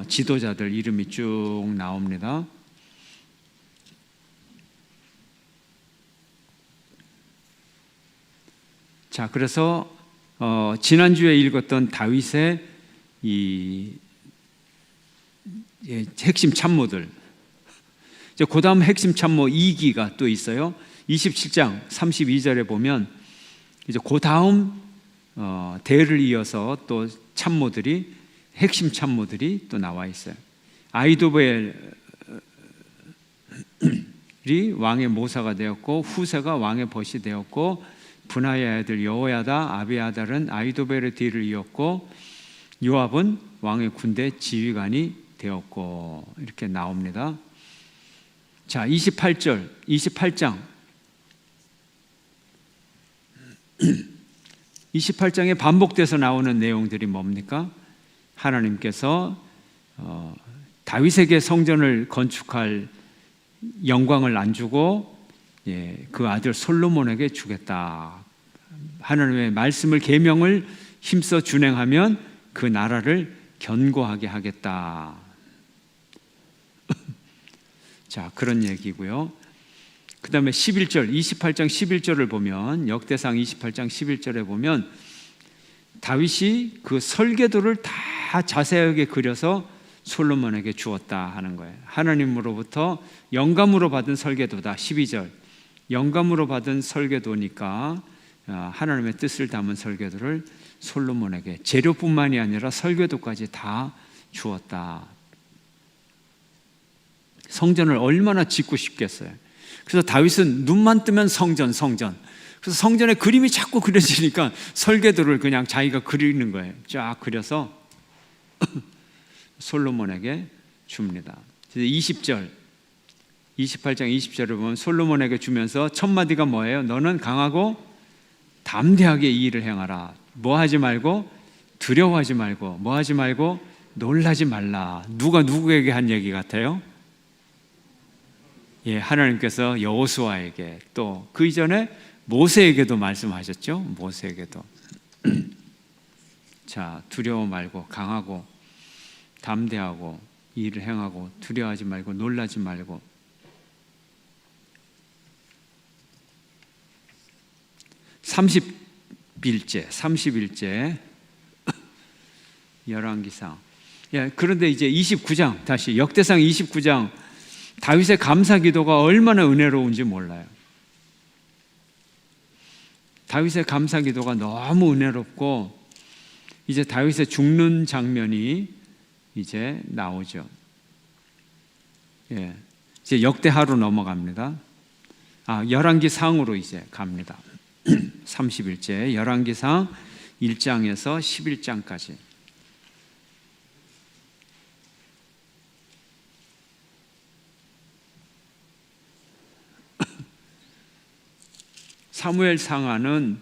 지도자들 이름이 쭉 나옵니다. 자, 그래서 지난주에 읽었던 다윗의 이 핵심 참모들, 이제 그 다음 핵심 참모 2기가 또 있어요. 27장 32절에 보면 이제 그 다음 대를 이어서 또 참모들이, 핵심 참모들이 또 나와 있어요. 아히도벨이 왕의 모사가 되었고 후세가 왕의 벗이 되었고 분하의 아들 여호야다 아비아달은 아히도벨의 뒤를 이었고 요압은 왕의 군대 지휘관이 되었고 이렇게 나옵니다. 자, 28장 28장에 반복돼서 나오는 내용들이 뭡니까? 하나님께서 다윗에게 성전을 건축할 영광을 안 주고 그 아들 솔로몬에게 주겠다. 하나님의 말씀을 계명을 힘써 준행하면 그 나라를 견고하게 하겠다. 자, 그런 얘기고요. 그 다음에 11절, 28장 11절을 보면, 역대상 28장 11절에 보면 다윗이 그 설계도를 다 자세하게 그려서 솔로몬에게 주었다 하는 거예요. 하나님으로부터 영감으로 받은 설계도다. 12절, 영감으로 받은 설계도니까 하나님의 뜻을 담은 설계도를 솔로몬에게 재료뿐만이 아니라 설계도까지 다 주었다. 성전을 얼마나 짓고 싶겠어요. 그래서 다윗은 눈만 뜨면 성전. 그래서 성전의 그림이 자꾸 그려지니까 설계도를 그냥 자기가 그리는 거예요. 쫙 그려서 솔로몬에게 줍니다. 20절, 28장 20절을 보면 솔로몬에게 주면서 첫 마디가 뭐예요? 너는 강하고 담대하게 이 일을 행하라. 뭐 하지 말고, 두려워하지 말고, 뭐 하지 말고, 놀라지 말라. 누가 누구에게 한 얘기 같아요? 예, 하나님께서 여호수아에게, 또 그 이전에 모세에게도 말씀하셨죠. 모세에게도. 자, 두려워 말고, 강하고 담대하고 이 일을 행하고 두려워하지 말고 놀라지 말고. 삼십일째 열왕기상. 예, 그런데 이제 29장, 다시 역대상 29장, 다윗의 감사 기도가 얼마나 은혜로운지 몰라요. 다윗의 감사 기도가 너무 은혜롭고 이제 다윗의 죽는 장면이 이제 나오죠. 예. 이제 역대하로 넘어갑니다. 열왕기상으로 이제 갑니다. 31제 열왕기상 1장에서 11장까지. 사무엘 상하는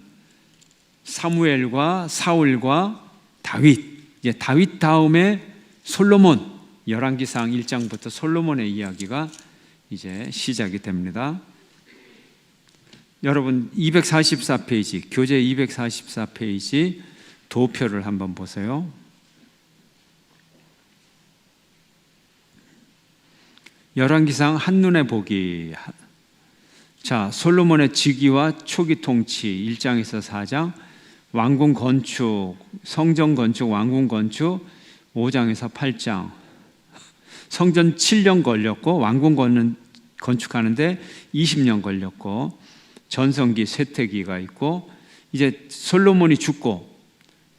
사무엘과 사울과 다윗, 이제 다윗 다음에 솔로몬, 열왕기상 1장부터 솔로몬의 이야기가 이제 시작이 됩니다. 여러분 244페이지, 교재 244페이지 도표를 한번 보세요. 열왕기상 한눈에 보기. 자, 솔로몬의 즉위와 초기 통치 1장에서 4장, 왕궁 건축, 성전 건축, 왕궁 건축 5장에서 8장. 성전 7년 걸렸고 왕궁 건축하는데 20년 걸렸고, 전성기 쇠퇴기가 있고, 이제 솔로몬이 죽고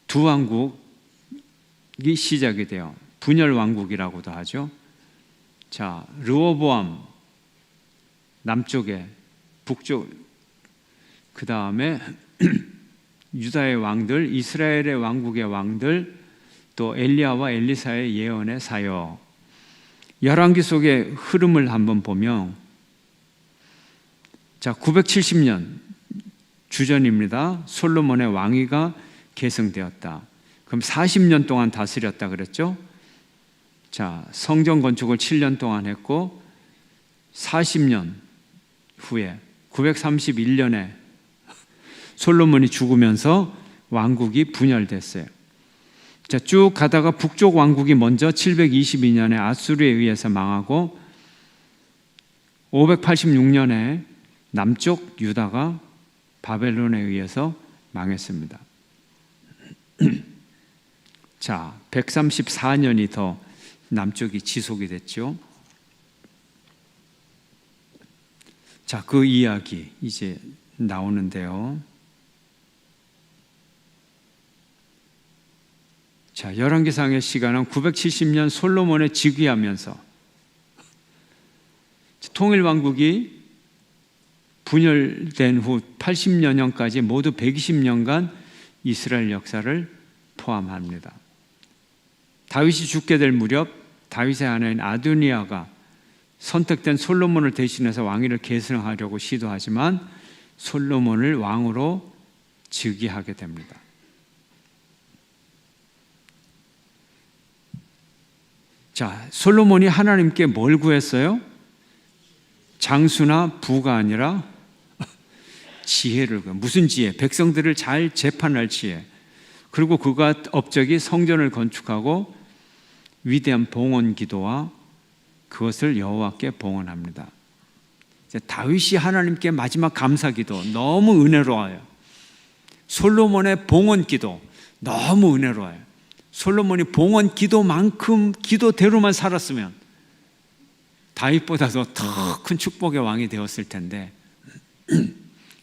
두 왕국이 시작이 돼요. 분열 왕국이라고도 하죠. 자, 르호보암 남쪽에, 북쪽, 그 다음에 유다의 왕들, 이스라엘의 왕국의 왕들, 또 엘리야와 엘리사의 예언의 사역. 열왕기 속의 흐름을 한번 보면, 자, 970년 주전입니다. 솔로몬의 왕위가 계승되었다. 그럼 40년 동안 다스렸다 그랬죠? 자, 성전 건축을 7년 동안 했고 40년 후에 931년에 솔로몬이 죽으면서 왕국이 분열됐어요. 자, 쭉 가다가 북쪽 왕국이 먼저 722년에 아수르에 의해서 망하고 586년에 남쪽 유다가 바벨론에 의해서 망했습니다. 자, 134년이 더 남쪽이 지속이 됐죠. 자, 그 이야기 이제 나오는데요. 자, 열왕기상의 시간은 970년 솔로몬의 즉위하면서 통일왕국이 분열된 후 80여 년까지 모두 120년간 이스라엘 역사를 포함합니다. 다윗이 죽게 될 무렵 다윗의 아내인 아도니아가 선택된 솔로몬을 대신해서 왕위를 계승하려고 시도하지만 솔로몬을 왕으로 즉위하게 됩니다. 자, 솔로몬이 하나님께 뭘 구했어요? 장수나 부가 아니라 지혜를. 무슨 지혜? 백성들을 잘 재판할 지혜. 그리고 그가 업적이 성전을 건축하고 위대한 봉헌 기도와 그것을 여호와께 봉헌합니다. 다윗이 하나님께 마지막 감사 기도 너무 은혜로워요. 솔로몬의 봉헌 기도 너무 은혜로워요. 솔로몬이 봉헌 기도만큼 기도대로만 살았으면 다윗보다도 더 큰 축복의 왕이 되었을 텐데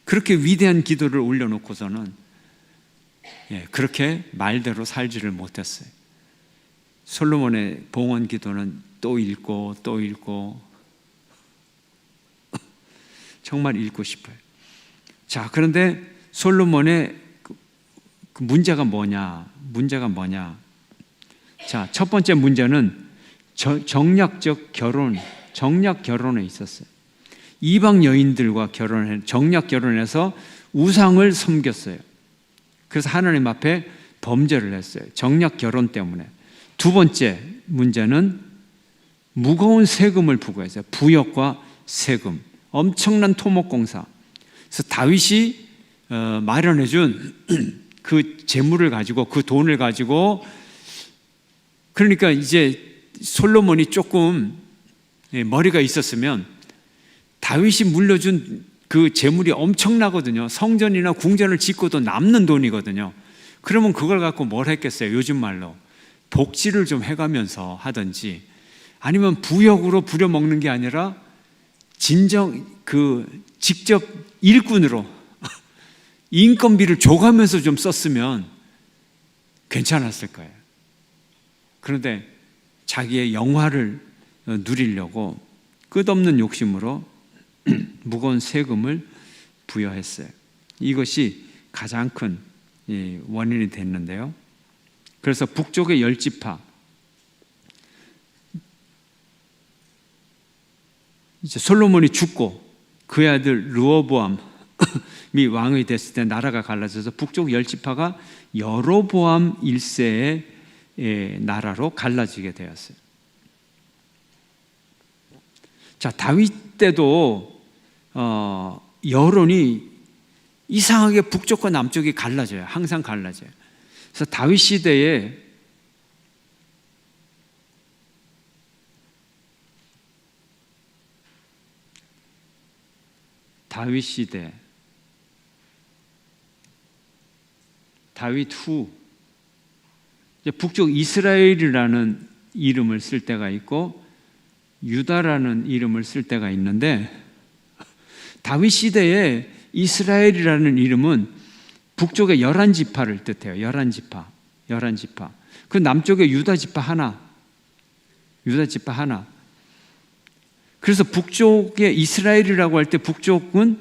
그렇게 위대한 기도를 올려놓고서는 그렇게 말대로 살지를 못했어요. 솔로몬의 봉헌 기도는 또 읽고 또 읽고 정말 읽고 싶어요. 자, 그런데 솔로몬의 그 문제가 뭐냐? 자, 첫 번째 문제는 정략적 결혼에 있었어요. 이방 여인들과 정략 결혼해서 우상을 섬겼어요. 그래서 하나님 앞에 범죄를 했어요. 정략 결혼 때문에. 두 번째 문제는 무거운 세금을 부과했어요. 부역과 세금, 엄청난 토목공사. 그래서 다윗이 마련해준 그 재물을 가지고, 그 돈을 가지고, 그러니까 이제 솔로몬이 조금 머리가 있었으면 다윗이 물려준 그 재물이 엄청나거든요. 성전이나 궁전을 짓고도 남는 돈이거든요. 그러면 그걸 갖고 뭘 했겠어요? 요즘 말로 복지를 좀 해가면서 하든지, 아니면 부역으로 부려먹는 게 아니라 직접 일꾼으로 인건비를 줘가면서 좀 썼으면 괜찮았을 거예요. 그런데 자기의 영화를 누리려고 끝없는 욕심으로 무거운 세금을 부여했어요. 이것이 가장 큰 원인이 됐는데요. 그래서 북쪽의 10지파, 이제 솔로몬이 죽고 그의 아들 르호보암이 왕이 됐을 때 나라가 갈라져서 북쪽 10지파가 여로보암 1세의 나라로 갈라지게 되었어요. 자, 다윗 때도 여론이 이상하게 북쪽과 남쪽이 갈라져요. 항상 갈라져요. 그래서 다윗 시대에 다윗 후 이제 북쪽 이스라엘이라는 이름을 쓸 때가 있고 유다라는 이름을 쓸 때가 있는데, 다윗 시대에 이스라엘이라는 이름은 북쪽의 11지파를 뜻해요. 11지파. 그 남쪽에 유다지파 하나. 그래서 북쪽에 이스라엘이라고 할 때 북쪽은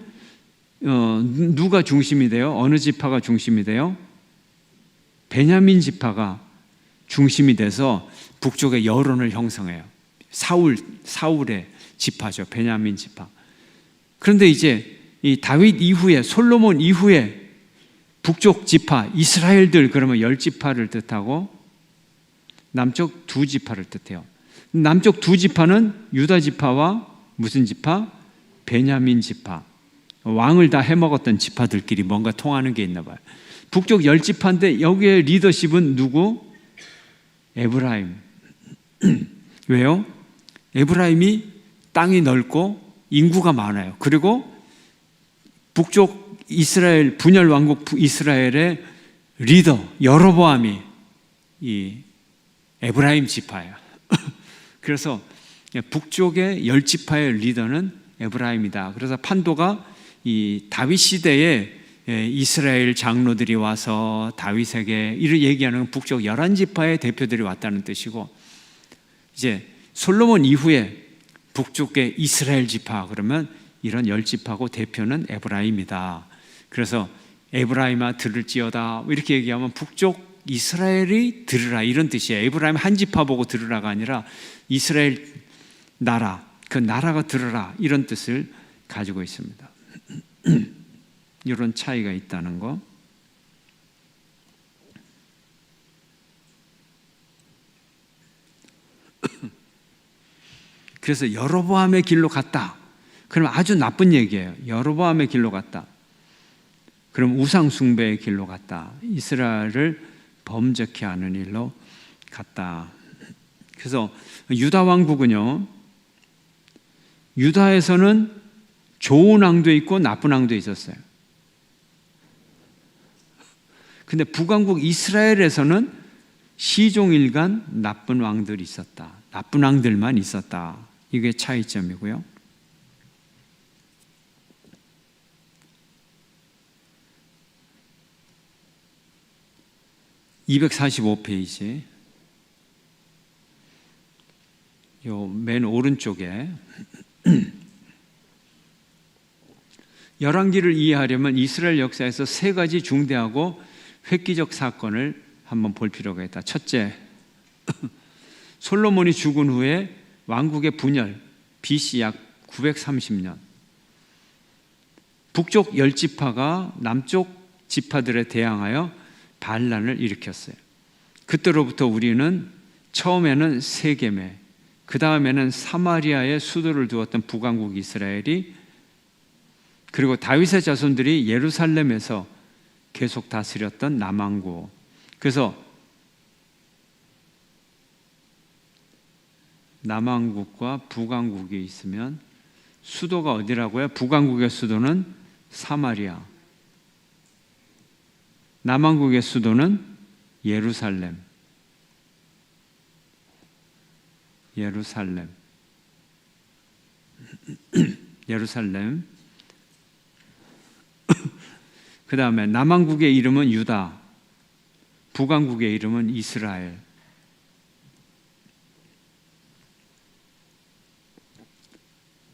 누가 중심이 돼요? 어느 지파가 중심이 돼요? 베냐민 지파가 중심이 돼서 북쪽의 여론을 형성해요. 사울의 지파죠. 베냐민 지파. 그런데 이제 이 다윗 이후에, 솔로몬 이후에 북쪽 지파, 이스라엘들, 그러면 10지파를 뜻하고 남쪽 2지파를 뜻해요. 남쪽 2지파는 유다 지파와 무슨 지파? 베냐민 지파. 왕을 다 해먹었던 지파들끼리 뭔가 통하는 게 있나 봐요. 북쪽 10지파인데 여기에 리더십은 누구? 에브라임. 왜요? 에브라임이 땅이 넓고 인구가 많아요. 그리고 북쪽 이스라엘, 분열 왕국 이스라엘의 리더 여로보암이 이 에브라임 지파예요. 그래서 북쪽의 10지파의 리더는 에브라임이다. 그래서 판도가 이 다윗 시대에 이스라엘 장로들이 와서 다윗에게 이를 얘기하는 북쪽 11지파의 대표들이 왔다는 뜻이고, 이제 솔로몬 이후에 북쪽의 이스라엘 지파, 그러면 이런 10지파고 대표는 에브라임이다. 그래서 에브라임아 들을지어다 이렇게 얘기하면 북쪽 이스라엘이 들으라 이런 뜻이에요. 에브라임 한 지파 보고 들으라가 아니라 이스라엘 나라, 그 나라가 들으라 이런 뜻을 가지고 있습니다. 이런 차이가 있다는 거. 그래서 여로보암의 길로 갔다. 그럼 아주 나쁜 얘기예요. 여로보암의 길로 갔다. 그럼 우상 숭배의 길로 갔다. 이스라엘을 범죄케 하는 일로 갔다. 그래서 유다 왕국은요, 유다에서는 좋은 왕도 있고 나쁜 왕도 있었어요. 근데 북왕국 이스라엘에서는 시종일관 나쁜 왕들이 있었다. 나쁜 왕들만 있었다. 이게 차이점이고요. (245페이지) 요 맨 오른쪽에 열왕기를 이해하려면 이스라엘 역사에서 세 가지 중대하고 획기적 사건을 한번 볼 필요가 있다. 첫째, 솔로몬이 죽은 후에 왕국의 분열, BC 약 930년. 북쪽 10지파가 남쪽 지파들에 대항하여 반란을 일으켰어요. 그때로부터 우리는 처음에는 세겜에, 그 다음에는 사마리아에 수도를 두었던 북왕국 이스라엘이, 그리고 다윗의 자손들이 예루살렘에서 계속 다스렸던 남왕국. 그래서 남왕국과 북왕국이 있으면 수도가 어디라고요? 북왕국의 수도는 사마리아, 남왕국의 수도는 예루살렘. 그 다음에 남왕국의 이름은 유다, 북왕국의 이름은 이스라엘.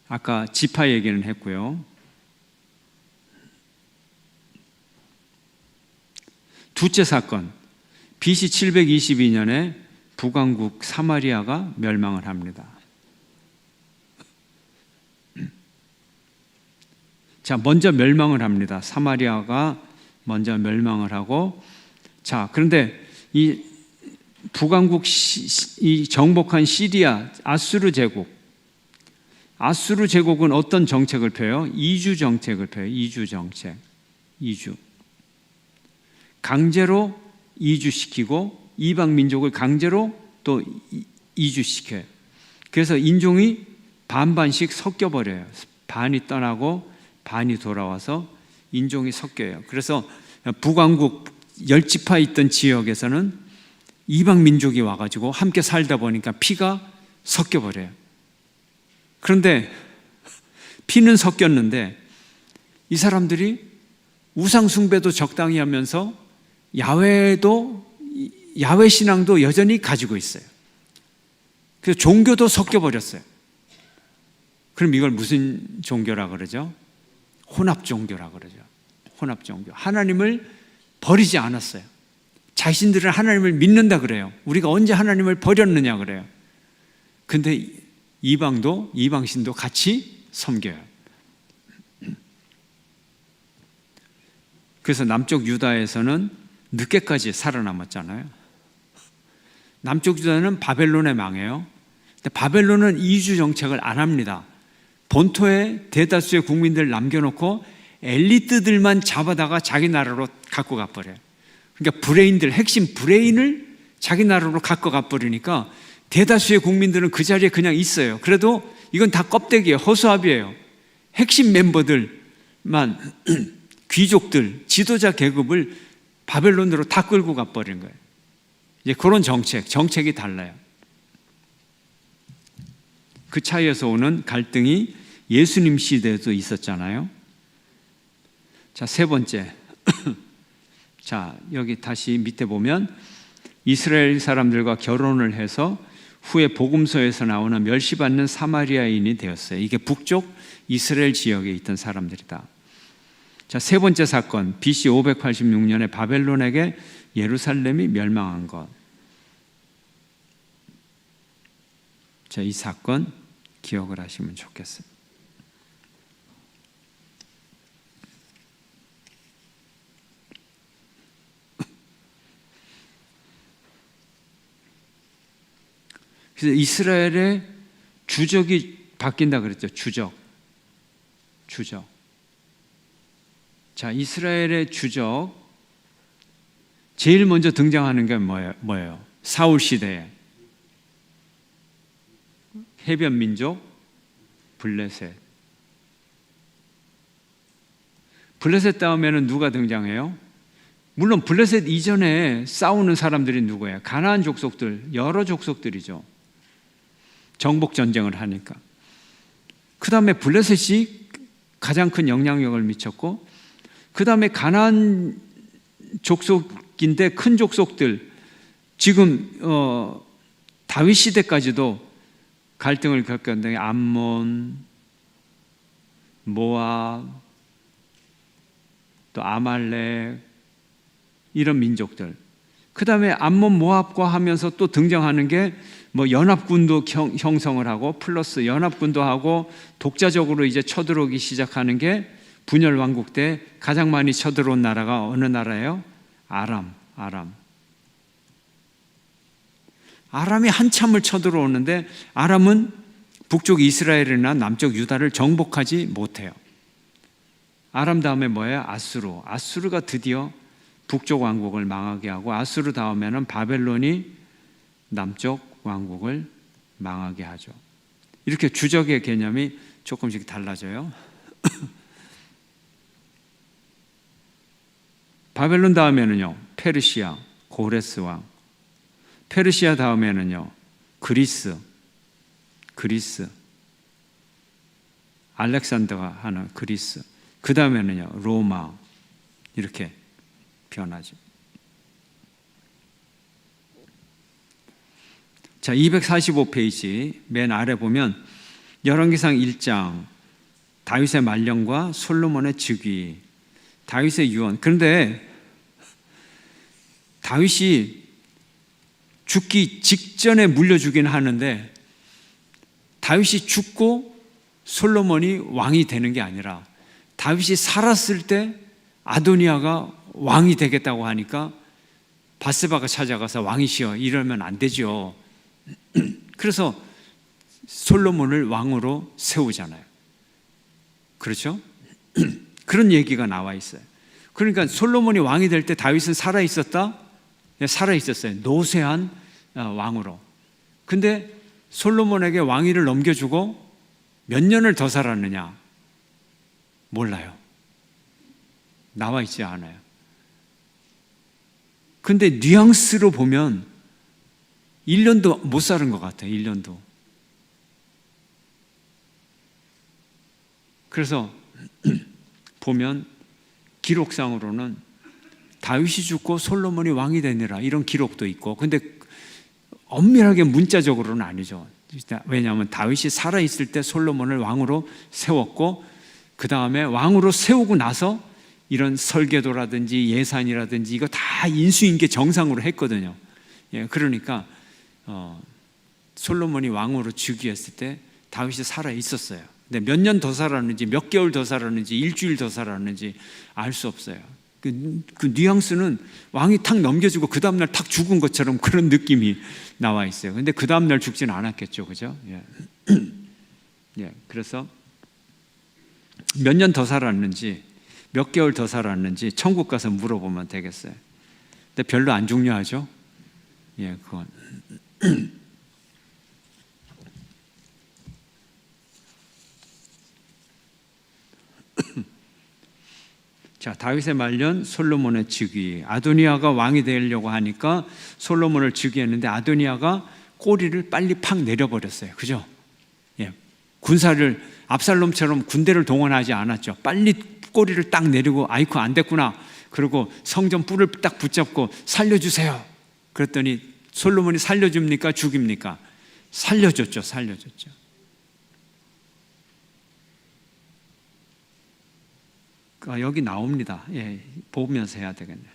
아까 지파 얘기는 했고요. 두째 사건, BC 722년에 북왕국 사마리아가 멸망을 합니다. 자, 먼저 멸망을 합니다. 사마리아가 먼저 멸망을 하고, 자, 그런데 이 북왕국 이 정복한 시리아 아수르 제국, 아수르 제국은 어떤 정책을 펴요? 이주 정책을 펴요. 이주 정책. 이주. 강제로 이주시키고 이방 민족을 강제로 또 이주시켜요. 그래서 인종이 반반씩 섞여버려요. 반이 떠나고 반이 돌아와서 인종이 섞여요. 그래서 북왕국 10지파 있던 지역에서는 이방 민족이 와가지고 함께 살다 보니까 피가 섞여버려요. 그런데 피는 섞였는데 이 사람들이 우상 숭배도 적당히 하면서 야훼 신앙도 여전히 가지고 있어요. 그래서 종교도 섞여버렸어요. 그럼 이걸 무슨 종교라 그러죠? 혼합 종교라 그러죠. 혼합 종교. 하나님을 버리지 않았어요. 자신들은 하나님을 믿는다 그래요. 우리가 언제 하나님을 버렸느냐 그래요. 근데 이방신도 같이 섬겨요. 그래서 남쪽 유다에서는 늦게까지 살아남았잖아요. 남쪽 유다는 바벨론에 망해요. 근데 바벨론은 이주 정책을 안 합니다. 본토에 대다수의 국민들 남겨놓고 엘리트들만 잡아다가 자기 나라로 갖고 가버려요. 그러니까 핵심 브레인을 자기 나라로 갖고 가버리니까 대다수의 국민들은 그 자리에 그냥 있어요. 그래도 이건 다 껍데기예요. 허수아비예요. 핵심 멤버들만 귀족들, 지도자 계급을 바벨론으로 다 끌고 가버린 거예요. 이제 그런 정책이 달라요. 그 차이에서 오는 갈등이 예수님 시대에도 있었잖아요. 자, 세 번째. 자, 여기 다시 밑에 보면 이스라엘 사람들과 결혼을 해서 후에 복음서에서 나오는 멸시받는 사마리아인이 되었어요. 이게 북쪽 이스라엘 지역에 있던 사람들이다. 자, 세 번째 사건, BC 586년에 바벨론에게 예루살렘이 멸망한 것. 자, 이 사건 기억을 하시면 좋겠어요. 그래서 이스라엘의 주적이 바뀐다 그랬죠. 주적. 자, 이스라엘의 주적 제일 먼저 등장하는 게 뭐예요? 사울 시대에 해변 민족 블레셋. 블레셋 다음에는 누가 등장해요? 물론 블레셋 이전에 싸우는 사람들이 누구예요? 가나안 족속들, 여러 족속들이죠. 정복 전쟁을 하니까. 그 다음에 블레셋이 가장 큰 영향력을 미쳤고, 그 다음에 가나안 족속인데 큰 족속들, 지금 다윗 시대까지도 갈등을 겪었는데 암몬, 모압, 또 아말렉, 이런 민족들. 그 다음에 암몬, 모압과 하면서 또 등장하는 게 뭐 연합군도 형성을 하고 플러스 연합군도 하고 독자적으로 이제 쳐들어오기 시작하는 게 분열 왕국 때 가장 많이 쳐들어온 나라가 어느 나라예요? 아람이 한참을 쳐들어오는데 아람은 북쪽 이스라엘이나 남쪽 유다를 정복하지 못해요. 아람 다음에 뭐예요? 아수르가 드디어 북쪽 왕국을 망하게 하고, 아수르 다음에는 바벨론이 남쪽 왕국을 망하게 하죠. 이렇게 주적의 개념이 조금씩 달라져요. 바벨론 다음에는요, 페르시아, 고레스 왕. 페르시아 다음에는요, 그리스. 알렉산더가 하는 그리스. 그 다음에는요, 로마. 이렇게 변하죠. 자, 245페이지 맨 아래 보면 열왕기상 1장 다윗의 말년과 솔로몬의 즉위, 다윗의 유언. 그런데 다윗이 죽기 직전에 물려주긴 하는데 다윗이 죽고 솔로몬이 왕이 되는 게 아니라 다윗이 살았을 때 아도니아가 왕이 되겠다고 하니까 밧세바가 찾아가서 왕이시여 이러면 안 되죠. 그래서 솔로몬을 왕으로 세우잖아요. 그렇죠? 그런 얘기가 나와 있어요. 그러니까 솔로몬이 왕이 될 때 다윗은 살아 있었다? 네, 살아 있었어요. 노쇠한 왕으로. 근데 솔로몬에게 왕위를 넘겨주고 몇 년을 더 살았느냐? 몰라요. 나와 있지 않아요. 근데 뉘앙스로 보면 1년도 못 사는 것 같아요. 1년도. 그래서 보면 기록상으로는 다윗이 죽고 솔로몬이 왕이 되니라 이런 기록도 있고, 근데 엄밀하게 문자적으로는 아니죠. 왜냐하면 다윗이 살아있을 때 솔로몬을 왕으로 세웠고 그 다음에 왕으로 세우고 나서 이런 설계도라든지 예산이라든지 이거 다 인수인계 정상으로 했거든요. 예, 그러니까 솔로몬이 왕으로 즉위했을 때 다윗이 살아 있었어요. 근데 몇 년 더 살았는지, 몇 개월 더 살았는지, 일주일 더 살았는지 알 수 없어요. 그 뉘앙스는 왕이 탁 넘겨주고 그 다음날 탁 죽은 것처럼 그런 느낌이 나와 있어요. 근데 그 다음날 죽지는 않았겠죠, 그죠? 예. 예, 그래서 몇 년 더 살았는지, 몇 개월 더 살았는지 천국 가서 물어보면 되겠어요. 근데 별로 안 중요하죠. 예, 그건. 자, 다윗의 말년, 솔로몬의 즉위. 아도니아가 왕이 되려고 하니까 솔로몬을 즉위했는데 아도니아가 꼬리를 빨리 팍 내려버렸어요. 그죠? 예. 군사를 압살롬처럼 군대를 동원하지 않았죠. 빨리 꼬리를 딱 내리고 아이쿠 안 됐구나. 그리고 성전 뿔을 딱 붙잡고 살려주세요. 그랬더니 솔로몬이 살려줍니까? 죽입니까? 살려줬죠. 살려줬죠. 여기 나옵니다. 예, 보면서 해야 되겠네요.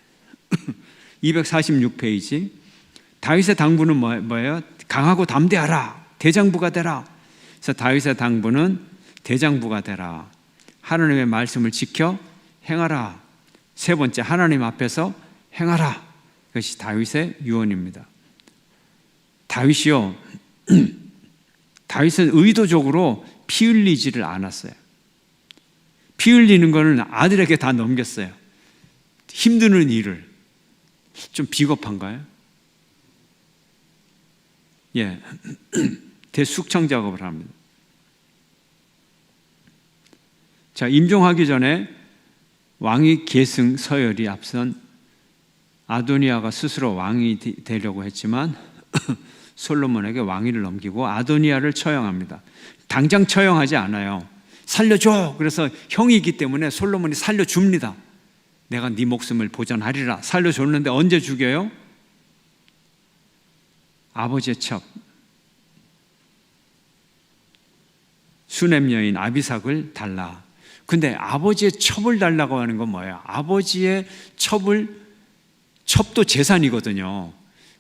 246페이지. 다윗의 당부는 뭐예요? 강하고 담대하라. 대장부가 되라. 그래서 다윗의 당부는 대장부가 되라. 하나님의 말씀을 지켜 행하라. 세 번째, 하나님 앞에서 행하라. 그것이 다윗의 유언입니다. 다윗이요, 다윗은 의도적으로 피 흘리지를 않았어요. 피 흘리는 거는 아들에게 다 넘겼어요. 힘드는 일을. 좀 비겁한가요? 예. 대숙청 작업을 합니다. 자, 임종하기 전에 왕위 계승 서열이 앞선 아도니아가 스스로 왕이 되려고 했지만 솔로몬에게 왕위를 넘기고 아도니아를 처형합니다. 당장 처형하지 않아요. 살려줘. 그래서 형이기 때문에 솔로몬이 살려줍니다. 내가 네 목숨을 보전하리라. 살려줬는데 언제 죽여요? 아버지의 첩 수넴 여인 아비삭을 달라. 근데 아버지의 첩을 달라고 하는 건 뭐예요? 아버지의 첩도 재산이거든요.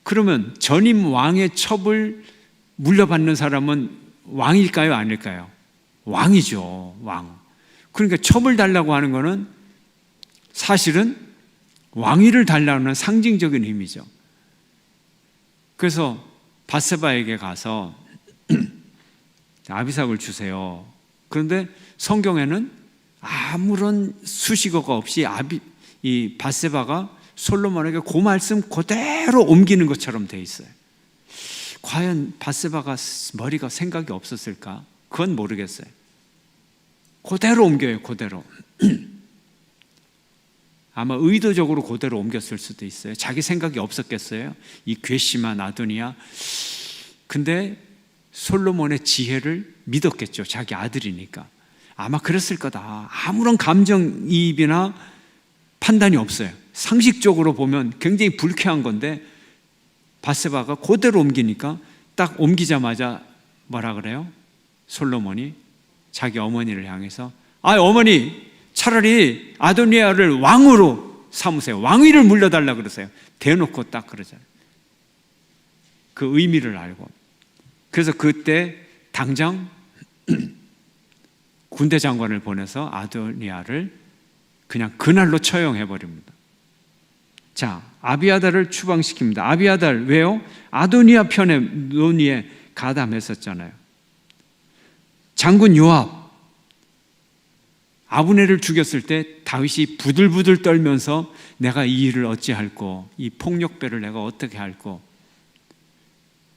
그러면 전임 왕의 첩을 물려받는 사람은 왕일까요? 아닐까요? 왕이죠. 왕. 그러니까 첩을 달라고 하는 거는 사실은 왕위를 달라는 상징적인 의미죠. 그래서 밧세바에게 가서 아비삭을 주세요. 그런데 성경에는 아무런 수식어가 없이 이 밧세바가 솔로몬에게 그 말씀 그대로 옮기는 것처럼 돼 있어요. 과연 밧세바가 머리가 생각이 없었을까? 그건 모르겠어요. 그대로 옮겨요. 그대로. 아마 의도적으로 그대로 옮겼을 수도 있어요. 자기 생각이 없었겠어요? 이 괘씸한 아도니아. 근데 솔로몬의 지혜를 믿었겠죠. 자기 아들이니까. 아마 그랬을 거다. 아무런 감정이입이나 판단이 없어요. 상식적으로 보면 굉장히 불쾌한 건데 밧세바가 그대로 옮기니까 딱 옮기자마자 뭐라 그래요? 솔로몬이 자기 어머니를 향해서 어머니 차라리 아도니아를 왕으로 삼으세요. 왕위를 물려달라 그러세요. 대놓고 딱 그러잖아요. 그 의미를 알고. 그래서 그때 당장 군대 장관을 보내서 아도니아를 그냥 그날로 처형해 버립니다. 자, 아비아달을 추방시킵니다. 아비아달 왜요? 아도니아 편의 논의에 가담했었잖아요. 장군 요압 아브넬을 죽였을 때 다윗이 부들부들 떨면서 내가 이 일을 어찌할꼬, 이 폭력배를 내가 어떻게 할꼬,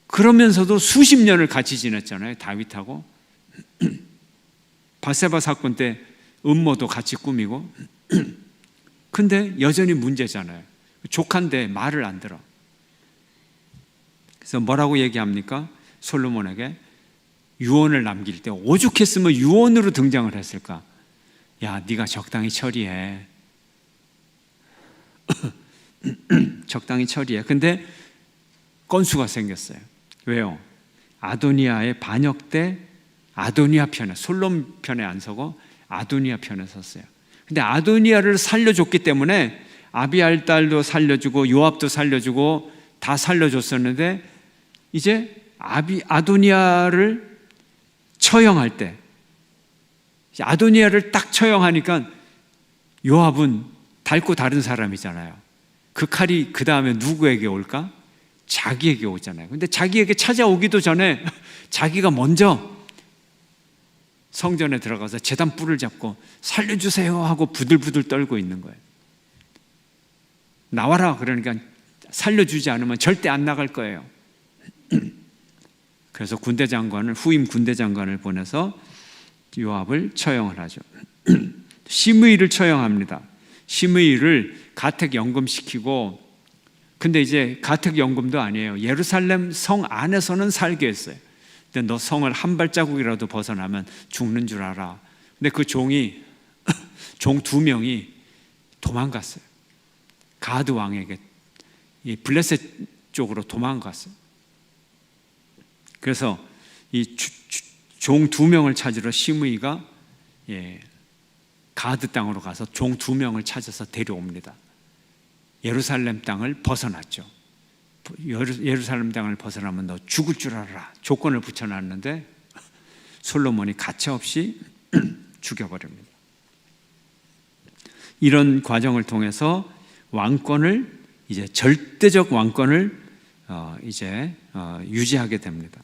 그러면서도 수십 년을 같이 지냈잖아요. 다윗하고 바세바 사건 때 음모도 같이 꾸미고. 근데 여전히 문제잖아요. 조카인데 말을 안 들어. 그래서 뭐라고 얘기합니까? 솔로몬에게 유언을 남길 때 오죽했으면 유언으로 등장을 했을까? 야, 네가 적당히 처리해. 적당히 처리해. 근데 건수가 생겼어요. 왜요? 아도니아의 반역 때 아도니아 편에, 솔로몬 편에 안 서고 아도니아 편에 섰어요. 근데 아도니아를 살려줬기 때문에 아비알달도 살려주고 요압도 살려주고 다 살려줬었는데 이제 아도니아를 처형할 때, 아도니아를 딱 처형하니까 요압은 닳고 다른 사람이잖아요. 그 칼이 그 다음에 누구에게 올까? 자기에게 오잖아요. 근데 자기에게 찾아오기도 전에 자기가 먼저 성전에 들어가서 제단 뿔을 잡고 살려주세요 하고 부들부들 떨고 있는 거예요. 나와라 그러니까 살려주지 않으면 절대 안 나갈 거예요. 그래서 군대 장관을, 후임 군대 장관을 보내서 요압을 처형을 하죠. 시므이를 처형합니다. 시므이를 가택 연금시키고, 근데 이제 가택 연금도 아니에요. 예루살렘 성 안에서는 살게 했어요. 근데 너 성을 한 발자국이라도 벗어나면 죽는 줄 알아. 근데 그 종이 종 2명이 도망갔어요. 가드 왕에게, 이 블레셋 쪽으로 도망갔어요. 그래서 이 종 2명을 찾으러 시므이가 가드 땅으로 가서 종 2명을 찾아서 데려옵니다. 예루살렘 땅을 벗어났죠. 예루살렘 땅을 벗어나면 너 죽을 줄 알아라 조건을 붙여놨는데 솔로몬이 가차없이 죽여버립니다. 이런 과정을 통해서 왕권을, 이제 절대적 왕권을 유지하게 됩니다.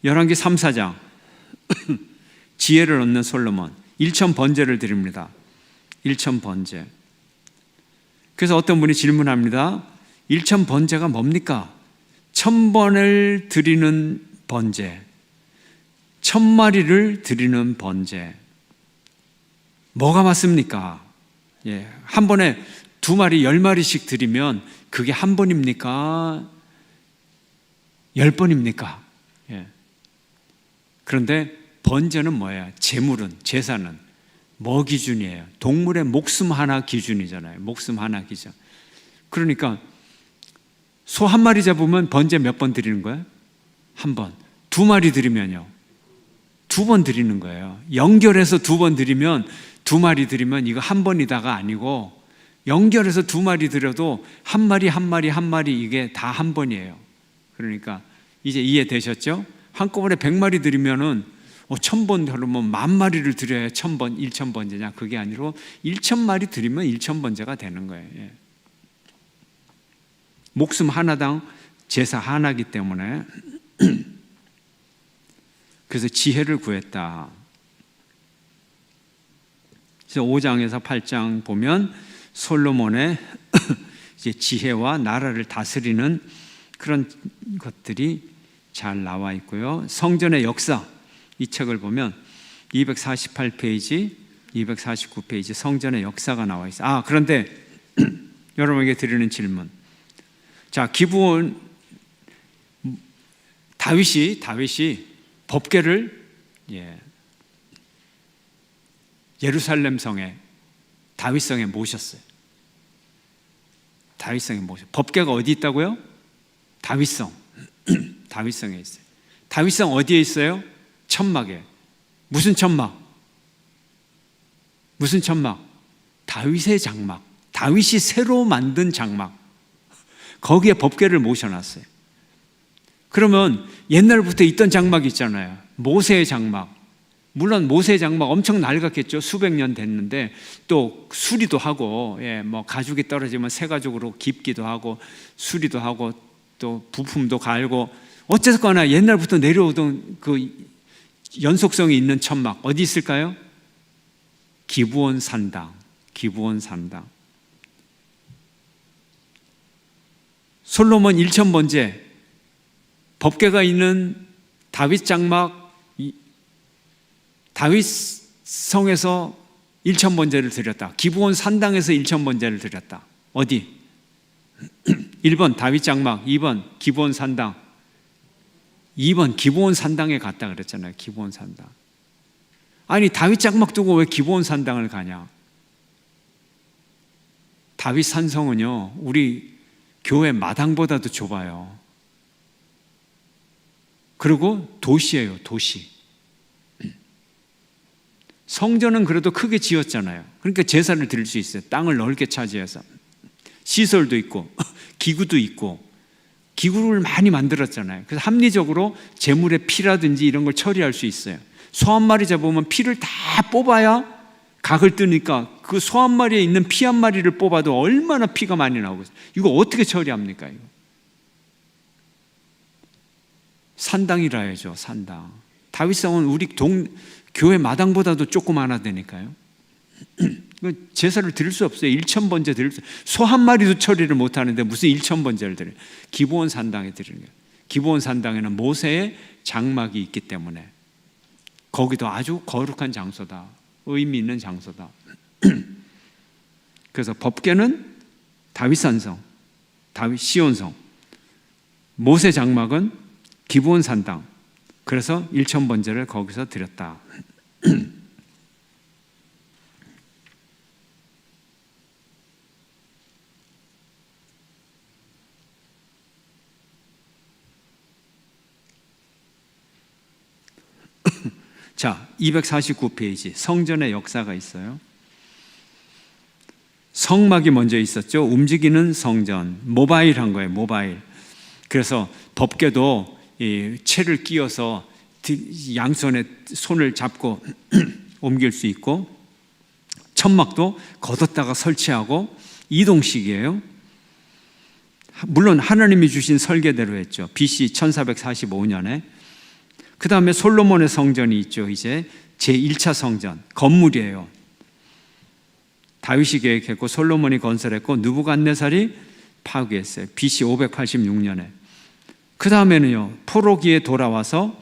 열왕기 3, 4장 지혜를 얻는 솔로몬 1천 번제를 드립니다. 1천 번제. 그래서 어떤 분이 질문합니다. 1천 번제가 뭡니까? 1000번을 드리는 번제, 1000마리를 드리는 번제, 뭐가 맞습니까? 한 번에 2마리 10마리씩 드리면 그게 한 번입니까? 10번입니까? 그런데 번제는 뭐예요? 재물은, 제사는 뭐 기준이에요? 동물의 목숨 하나 기준이잖아요. 목숨 하나 기준. 그러니까 소 1마리 잡으면 번제 몇 번 드리는 거예요? 1번. 2마리 드리면요? 2번 드리는 거예요. 연결해서 2번 드리면, 2마리 드리면 이거 한 번이다가 아니고 연결해서 2마리 드려도 1마리 이게 다 한 번이에요. 그러니까 이제 이해되셨죠? 한꺼번에 100마리 드리면은 1000번 하려면 10,000마리를 드려야 1000번, 1000번제냐? 그게 아니고 1000마리 드리면 1000번제가 되는 거예요. 목숨 하나당 제사 하나이기 때문에. 그래서 지혜를 구했다. 그래서 5장에서 8장 보면 솔로몬의 이제 지혜와 나라를 다스리는 그런 것들이 잘 나와 있고요. 성전의 역사, 이 책을 보면 248페이지, 249페이지 성전의 역사가 나와 있어요. 그런데 여러분에게 드리는 질문. 자, 기브온 다윗이 법궤를 예루살렘 성에, 다윗성에 모셨어요. 다윗성에 모셨어요. 법궤가 어디 있다고요? 다윗성. 다윗성에 있어요. 다윗성 어디에 있어요? 천막에. 무슨 천막? 무슨 천막? 다윗의 장막. 다윗이 새로 만든 장막. 거기에 법궤를 모셔놨어요. 그러면 옛날부터 있던 장막이 있잖아요. 모세의 장막. 물론 모세의 장막 엄청 낡았겠죠. 수백 년 됐는데 또 수리도 하고, 뭐 가죽이 떨어지면 새 가죽으로 깁기도 하고 수리도 하고 또 부품도 갈고, 어쨌거나 옛날부터 내려오던 그 연속성이 있는 천막 어디 있을까요? 기브온 산당. 기브온 산당. 솔로몬 1000번째 법궤가 있는 다윗 장막, 다윗 성에서 1000번제를 드렸다. 기브온 산당에서 1000번제를 드렸다. 어디? 1번 다윗 장막, 2번 기브온 산당. 2번 기브온 산당에 갔다 그랬잖아요. 기브온 산당. 아니 다윗 장막 두고 왜 기브온 산당을 가냐? 다윗 산성은요, 우리 교회 마당보다도 좁아요. 그리고 도시예요, 도시. 성전은 그래도 크게 지었잖아요. 그러니까 제사를 드릴 수 있어요. 땅을 넓게 차지해서. 시설도 있고 기구도 있고 기구를 많이 만들었잖아요. 그래서 합리적으로 재물의 피라든지 이런 걸 처리할 수 있어요. 소 한 마리 잡으면 피를 다 뽑아야 각을 뜨니까 그 소 한 마리에 있는 피 한 마리를 뽑아도 얼마나 피가 많이 나오고 있어요. 이거 어떻게 처리합니까? 이거 산당이라 해야죠. 산당. 다윗성은 우리 교회 마당보다도 조금 하나 되니까요. 제사를 드릴 수 없어요. 1000번제 드릴 수 없어요. 소 한 마리도 처리를 못하는데 무슨 1000번제를 드려요. 기브온 산당에 드리는 거예요. 기브온 산당에는 모세의 장막이 있기 때문에 거기도 아주 거룩한 장소다. 의미 있는 장소다. 그래서 법궤는 다윗 산성, 다윗 시온성, 모세 장막은 기브온 산당. 그래서 1000번제를 거기서 드렸다. 자, 249페이지 성전의 역사가 있어요. 성막이 먼저 있었죠. 움직이는 성전, 모바일한 거예요. 모바일. 그래서 법궤도 채를 끼워서 양손에 손을 잡고 옮길 수 있고, 천막도 걷었다가 설치하고 이동식이에요. 물론 하나님이 주신 설계대로 했죠. BC 1445년에. 그 다음에 솔로몬의 성전이 있죠. 이제 제1차 성전, 건물이에요. 다윗이 계획했고 솔로몬이 건설했고 느부갓네살이 파괴했어요. BC 586년에. 그 다음에는요, 포로기에 돌아와서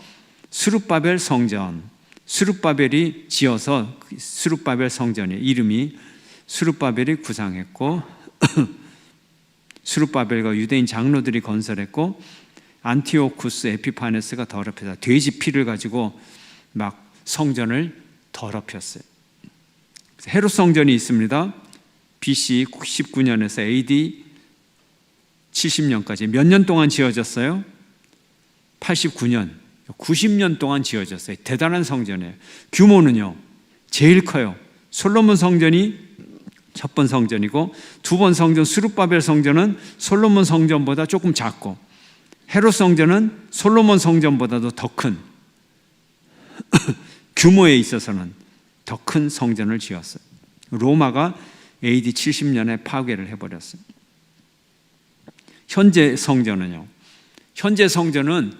스룹바벨 성전, 스룹바벨이 지어서 스룹바벨 성전의 이름이 스룹바벨이 구상했고 스룹바벨과 유대인 장로들이 건설했고 안티오쿠스 에피파네스가 더럽혀서 돼지 피를 가지고 막 성전을 더럽혔어요. 헤롯 성전이 있습니다. BC 19년에서 AD 70년까지 몇 년 동안 지어졌어요? 89년, 90년 동안 지어졌어요. 대단한 성전이에요. 규모는요, 제일 커요. 솔로몬 성전이 첫 번 성전이고, 두 번 성전 스룹바벨 성전은 솔로몬 성전보다 조금 작고, 헤롯 성전은 솔로몬 성전보다도 더 큰 규모에 있어서는 더 큰 성전을 지었어요. 로마가 AD 70년에 파괴를 해버렸어요. 현재 성전은요, 현재 성전은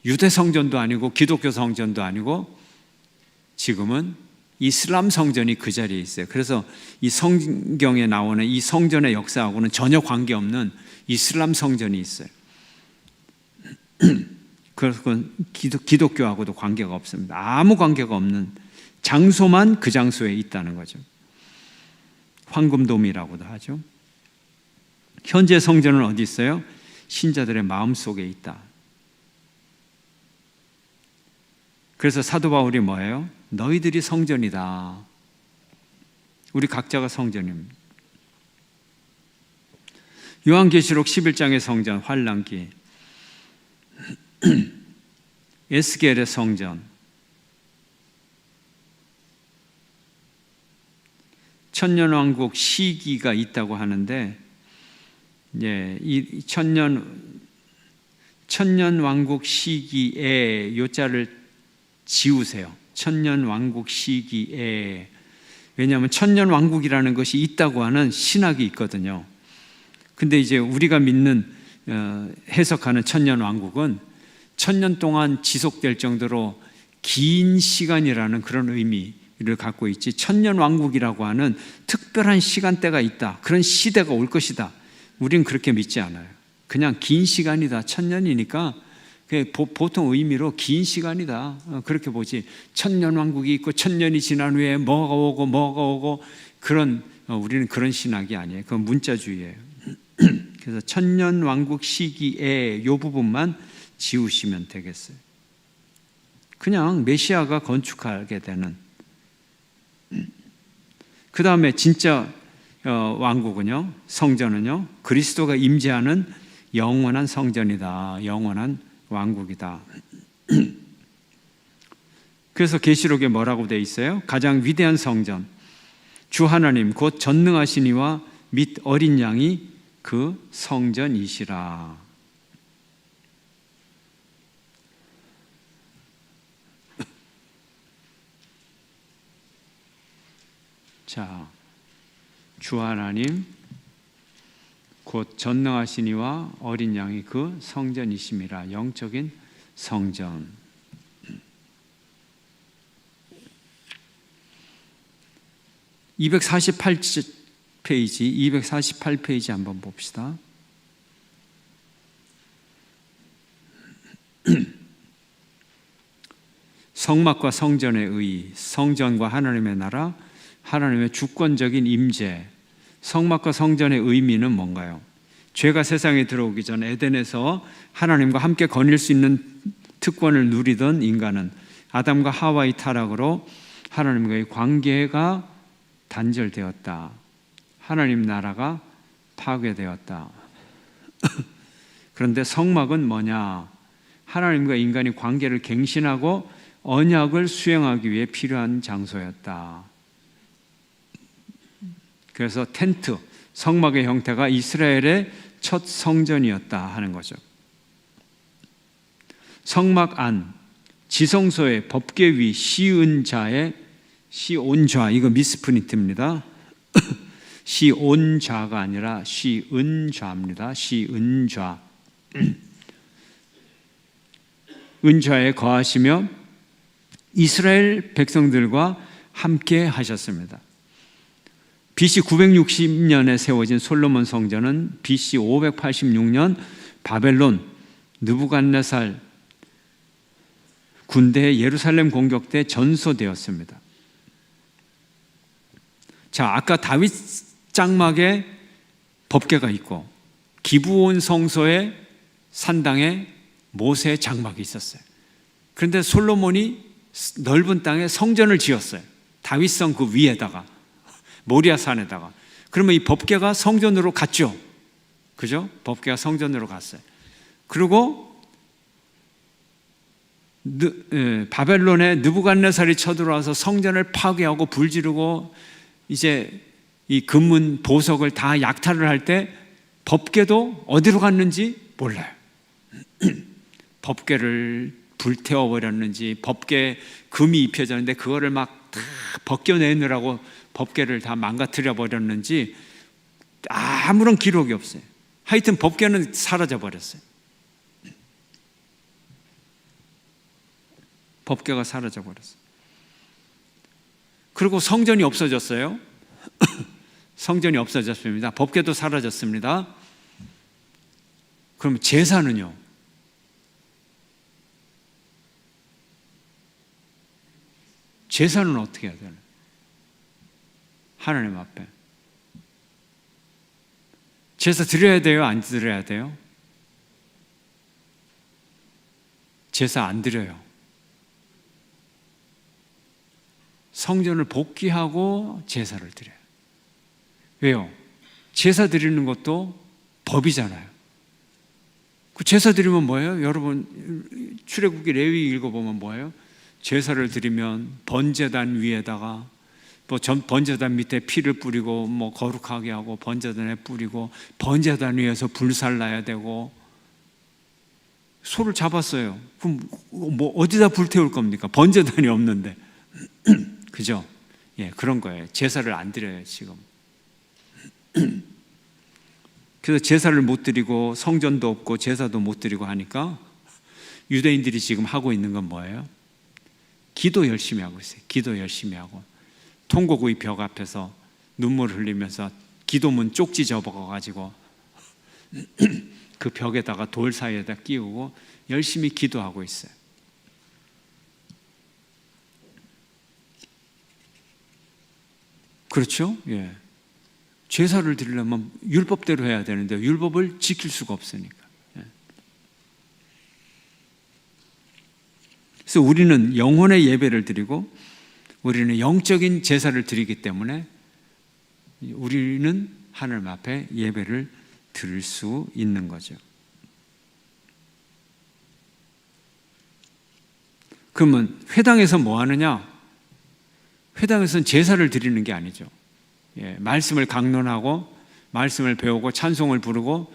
유대 성전도 아니고 기독교 성전도 아니고 지금은 이슬람 성전이 그 자리에 있어요. 그래서 이 성경에 나오는 이 성전의 역사하고는 전혀 관계없는 이슬람 성전이 있어요. 그건 기독교하고도 관계가 없습니다. 아무 관계가 없는 장소만 그 장소에 있다는 거죠. 황금돔이라고도 하죠. 현재 성전은 어디 있어요? 신자들의 마음속에 있다. 그래서 사도 바울이 뭐예요? 너희들이 성전이다. 우리 각자가 성전입니다. 요한계시록 11장의 성전, 환란기, 에스겔의 성전, 천년왕국 시기가 있다고 하는데, 이 천년왕국 시기에 요자를 지우세요. 천년왕국 시기에. 왜냐하면 천년왕국이라는 것이 있다고 하는 신학이 있거든요. 근데 이제 우리가 믿는 해석하는 천년왕국은 천년 동안 지속될 정도로 긴 시간이라는 그런 의미를 갖고 있지, 천년왕국이라고 하는 특별한 시간대가 있다, 그런 시대가 올 것이다, 우리는 그렇게 믿지 않아요. 그냥 긴 시간이다. 천년이니까 보통 의미로 긴 시간이다, 그렇게 보지. 천년왕국이 있고 천년이 지난 후에 뭐가 오고 그런, 우리는 그런 신학이 아니에요. 그건 문자주의예요. 그래서 천년왕국 시기에 이 부분만 지우시면 되겠어요. 그냥 메시아가 건축하게 되는. 그 다음에 진짜 왕국은요, 성전은요, 그리스도가 임재하는 영원한 성전이다, 영원한 왕국이다. 그래서 계시록에 뭐라고 되어 있어요? 가장 위대한 성전, 주 하나님 곧 전능하신 이와 및 어린 양이 그 성전이시라. 자, 주 하나님 곧 전능하신 이와 어린 양이 그 성전이심이라. 영적인 성전. (248페이지) 248페이지 한번 봅시다. 성막과 성전의 의, 성전과 하나님의 나라, 하나님의 주권적인 임재. 성막과 성전의 의미는 뭔가요? 죄가 세상에 들어오기 전 에덴에서 하나님과 함께 거닐 수 있는 특권을 누리던 인간은 아담과 하와의 타락으로 하나님과의 관계가 단절되었다. 하나님 나라가 파괴되었다. 그런데 성막은 뭐냐? 하나님과 인간이 관계를 갱신하고 언약을 수행하기 위해 필요한 장소였다. 그래서 텐트, 성막의 형태가 이스라엘의 첫 성전이었다 하는 거죠. 성막 안, 지성소의 법궤 위 시은좌의 시온좌, 이거 미스프린트입니다. 시온좌가 아니라 시은좌입니다. 시은좌. 은좌에 거하시며 이스라엘 백성들과 함께 하셨습니다. BC 960년에 세워진 솔로몬 성전은 BC 586년 바벨론 느부갓네살 군대의 예루살렘 공격 때 전소되었습니다. 자, 아까 다윗 장막에 법궤가 있고 기브온 성소의 산당에 모세 장막이 있었어요. 그런데 솔로몬이 넓은 땅에 성전을 지었어요. 다윗성 그 위에다가, 모리아산에다가. 그러면 이 법궤가 성전으로 갔죠. 그죠? 법궤가 성전으로 갔어요. 그리고 바벨론에 느부갓네살이 쳐들어와서 성전을 파괴하고 불지르고 이제 이 금문 보석을 다 약탈을 할 때 법궤도 어디로 갔는지 몰라요. 법궤를 불태워버렸는지, 법궤 금이 입혀졌는데 그거를 막 다 벗겨내느라고 법궤를 다 망가뜨려 버렸는지 아무런 기록이 없어요. 하여튼 법궤는 사라져 버렸어요. 법궤가 사라져 버렸어요. 그리고 성전이 없어졌어요. 성전이 없어졌습니다. 법궤도 사라졌습니다. 그럼 제사는요? 제사는 어떻게 해야 되나요? 하나님 앞에 제사 드려야 돼요? 안 드려야 돼요? 제사 안 드려요. 성전을 복귀하고 제사를 드려요. 왜요? 제사 드리는 것도 법이잖아요. 그 제사 드리면 뭐예요? 여러분 출애굽기 레위 읽어보면 뭐예요? 제사를 드리면 번제단 위에다가 뭐 번제단 밑에 피를 뿌리고 뭐 거룩하게 하고 번제단에 뿌리고 번제단 위에서 불살라야 되고 소를 잡았어요. 그럼 뭐 어디다 불태울 겁니까? 번제단이 없는데. 그죠? 예, 그런 거예요. 제사를 안 드려요, 지금. 그래서 제사를 못 드리고 성전도 없고 제사도 못 드리고 하니까 유대인들이 지금 하고 있는 건 뭐예요? 기도 열심히 하고 있어요. 기도 열심히 하고 통곡의 벽 앞에서 눈물 흘리면서 기도문 쪽지 접어가지고 그 벽에다가 돌 사이에다 끼우고 열심히 기도하고 있어요. 그렇죠? 예. 제사를 드리려면 율법대로 해야 되는데 율법을 지킬 수가 없으니까. 예. 그래서 우리는 영혼의 예배를 드리고 우리는 영적인 제사를 드리기 때문에 우리는 하나님 앞에 예배를 드릴 수 있는 거죠. 그러면 회당에서 뭐 하느냐? 회당에서는 제사를 드리는 게 아니죠. 예, 말씀을 강론하고 말씀을 배우고 찬송을 부르고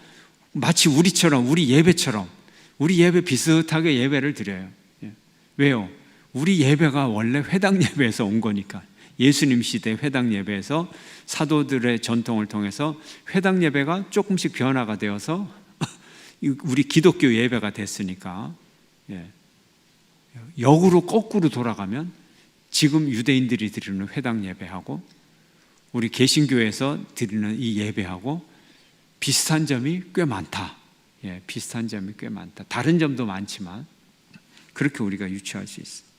마치 우리처럼 우리 예배처럼 우리 예배 비슷하게 예배를 드려요. 예. 왜요? 우리 예배가 원래 회당 예배에서 온 거니까. 예수님 시대 회당 예배에서 사도들의 전통을 통해서 회당 예배가 조금씩 변화가 되어서 우리 기독교 예배가 됐으니까. 예. 역으로 거꾸로 돌아가면 지금 유대인들이 드리는 회당 예배하고 우리 개신교에서 드리는 이 예배하고 비슷한 점이 꽤 많다. 예, 비슷한 점이 꽤 많다. 다른 점도 많지만 그렇게 우리가 유추할 수 있습니다.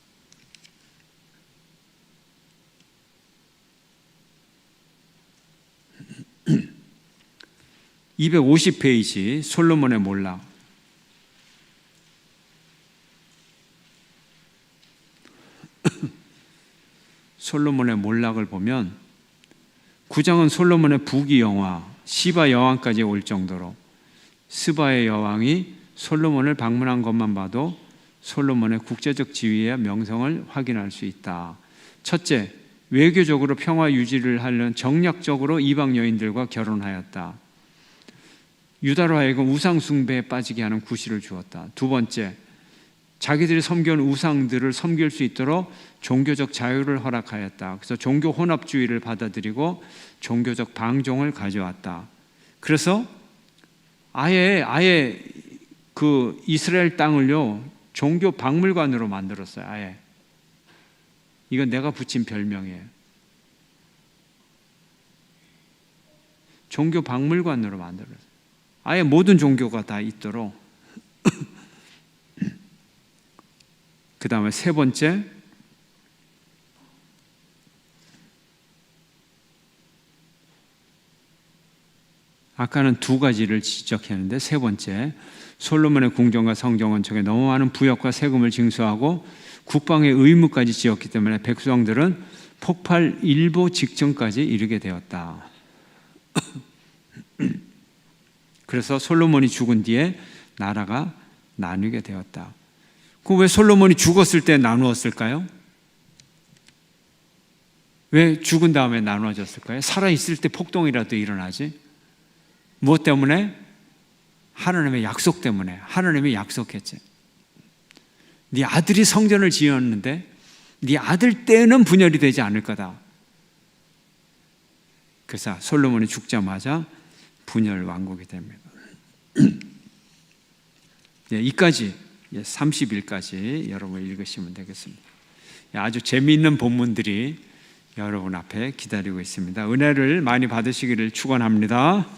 250페이지 솔로몬의 몰락. 솔로몬의 몰락을 보면 9장은 솔로몬의 부귀 영화, 시바 여왕까지 올 정도로 스바의 여왕이 솔로몬을 방문한 것만 봐도 솔로몬의 국제적 지위와 명성을 확인할 수 있다. 첫째, 외교적으로 평화 유지를 하려는 정략적으로 이방 여인들과 결혼하였다. 유다로 하여금 우상 숭배에 빠지게 하는 구실을 주었다. 두 번째, 자기들이 섬겨온 우상들을 섬길 수 있도록 종교적 자유를 허락하였다. 그래서 종교 혼합주의를 받아들이고 종교적 방종을 가져왔다. 그래서 아예 그 이스라엘 땅을요 종교 박물관으로 만들었어요. 아예 이건 내가 붙인 별명이에요. 종교 박물관으로 만들었어요. 아예 모든 종교가 다 있도록. 그 다음에 세 번째, 아까는 두 가지를 지적했는데 세 번째, 솔로몬의 궁정과 성정원청에 너무 많은 부역과 세금을 징수하고 국방의 의무까지 지었기 때문에 백성들은 폭발 일보 직전까지 이르게 되었다. 그래서 솔로몬이 죽은 뒤에 나라가 나뉘게 되었다. 그 왜 솔로몬이 죽었을 때 나누었을까요? 왜 죽은 다음에 나누어졌을까요? 살아있을 때 폭동이라도 일어나지. 무엇 때문에? 하나님의 약속 때문에. 하나님이 약속했지. 네 아들이 성전을 지었는데 네 아들 때는 분열이 되지 않을 거다. 그래서 솔로몬이 죽자마자 분열 왕국이 됩니다. 네, 이까지 30일까지 여러분 읽으시면 되겠습니다. 아주 재미있는 본문들이 여러분 앞에 기다리고 있습니다. 은혜를 많이 받으시기를 축원합니다.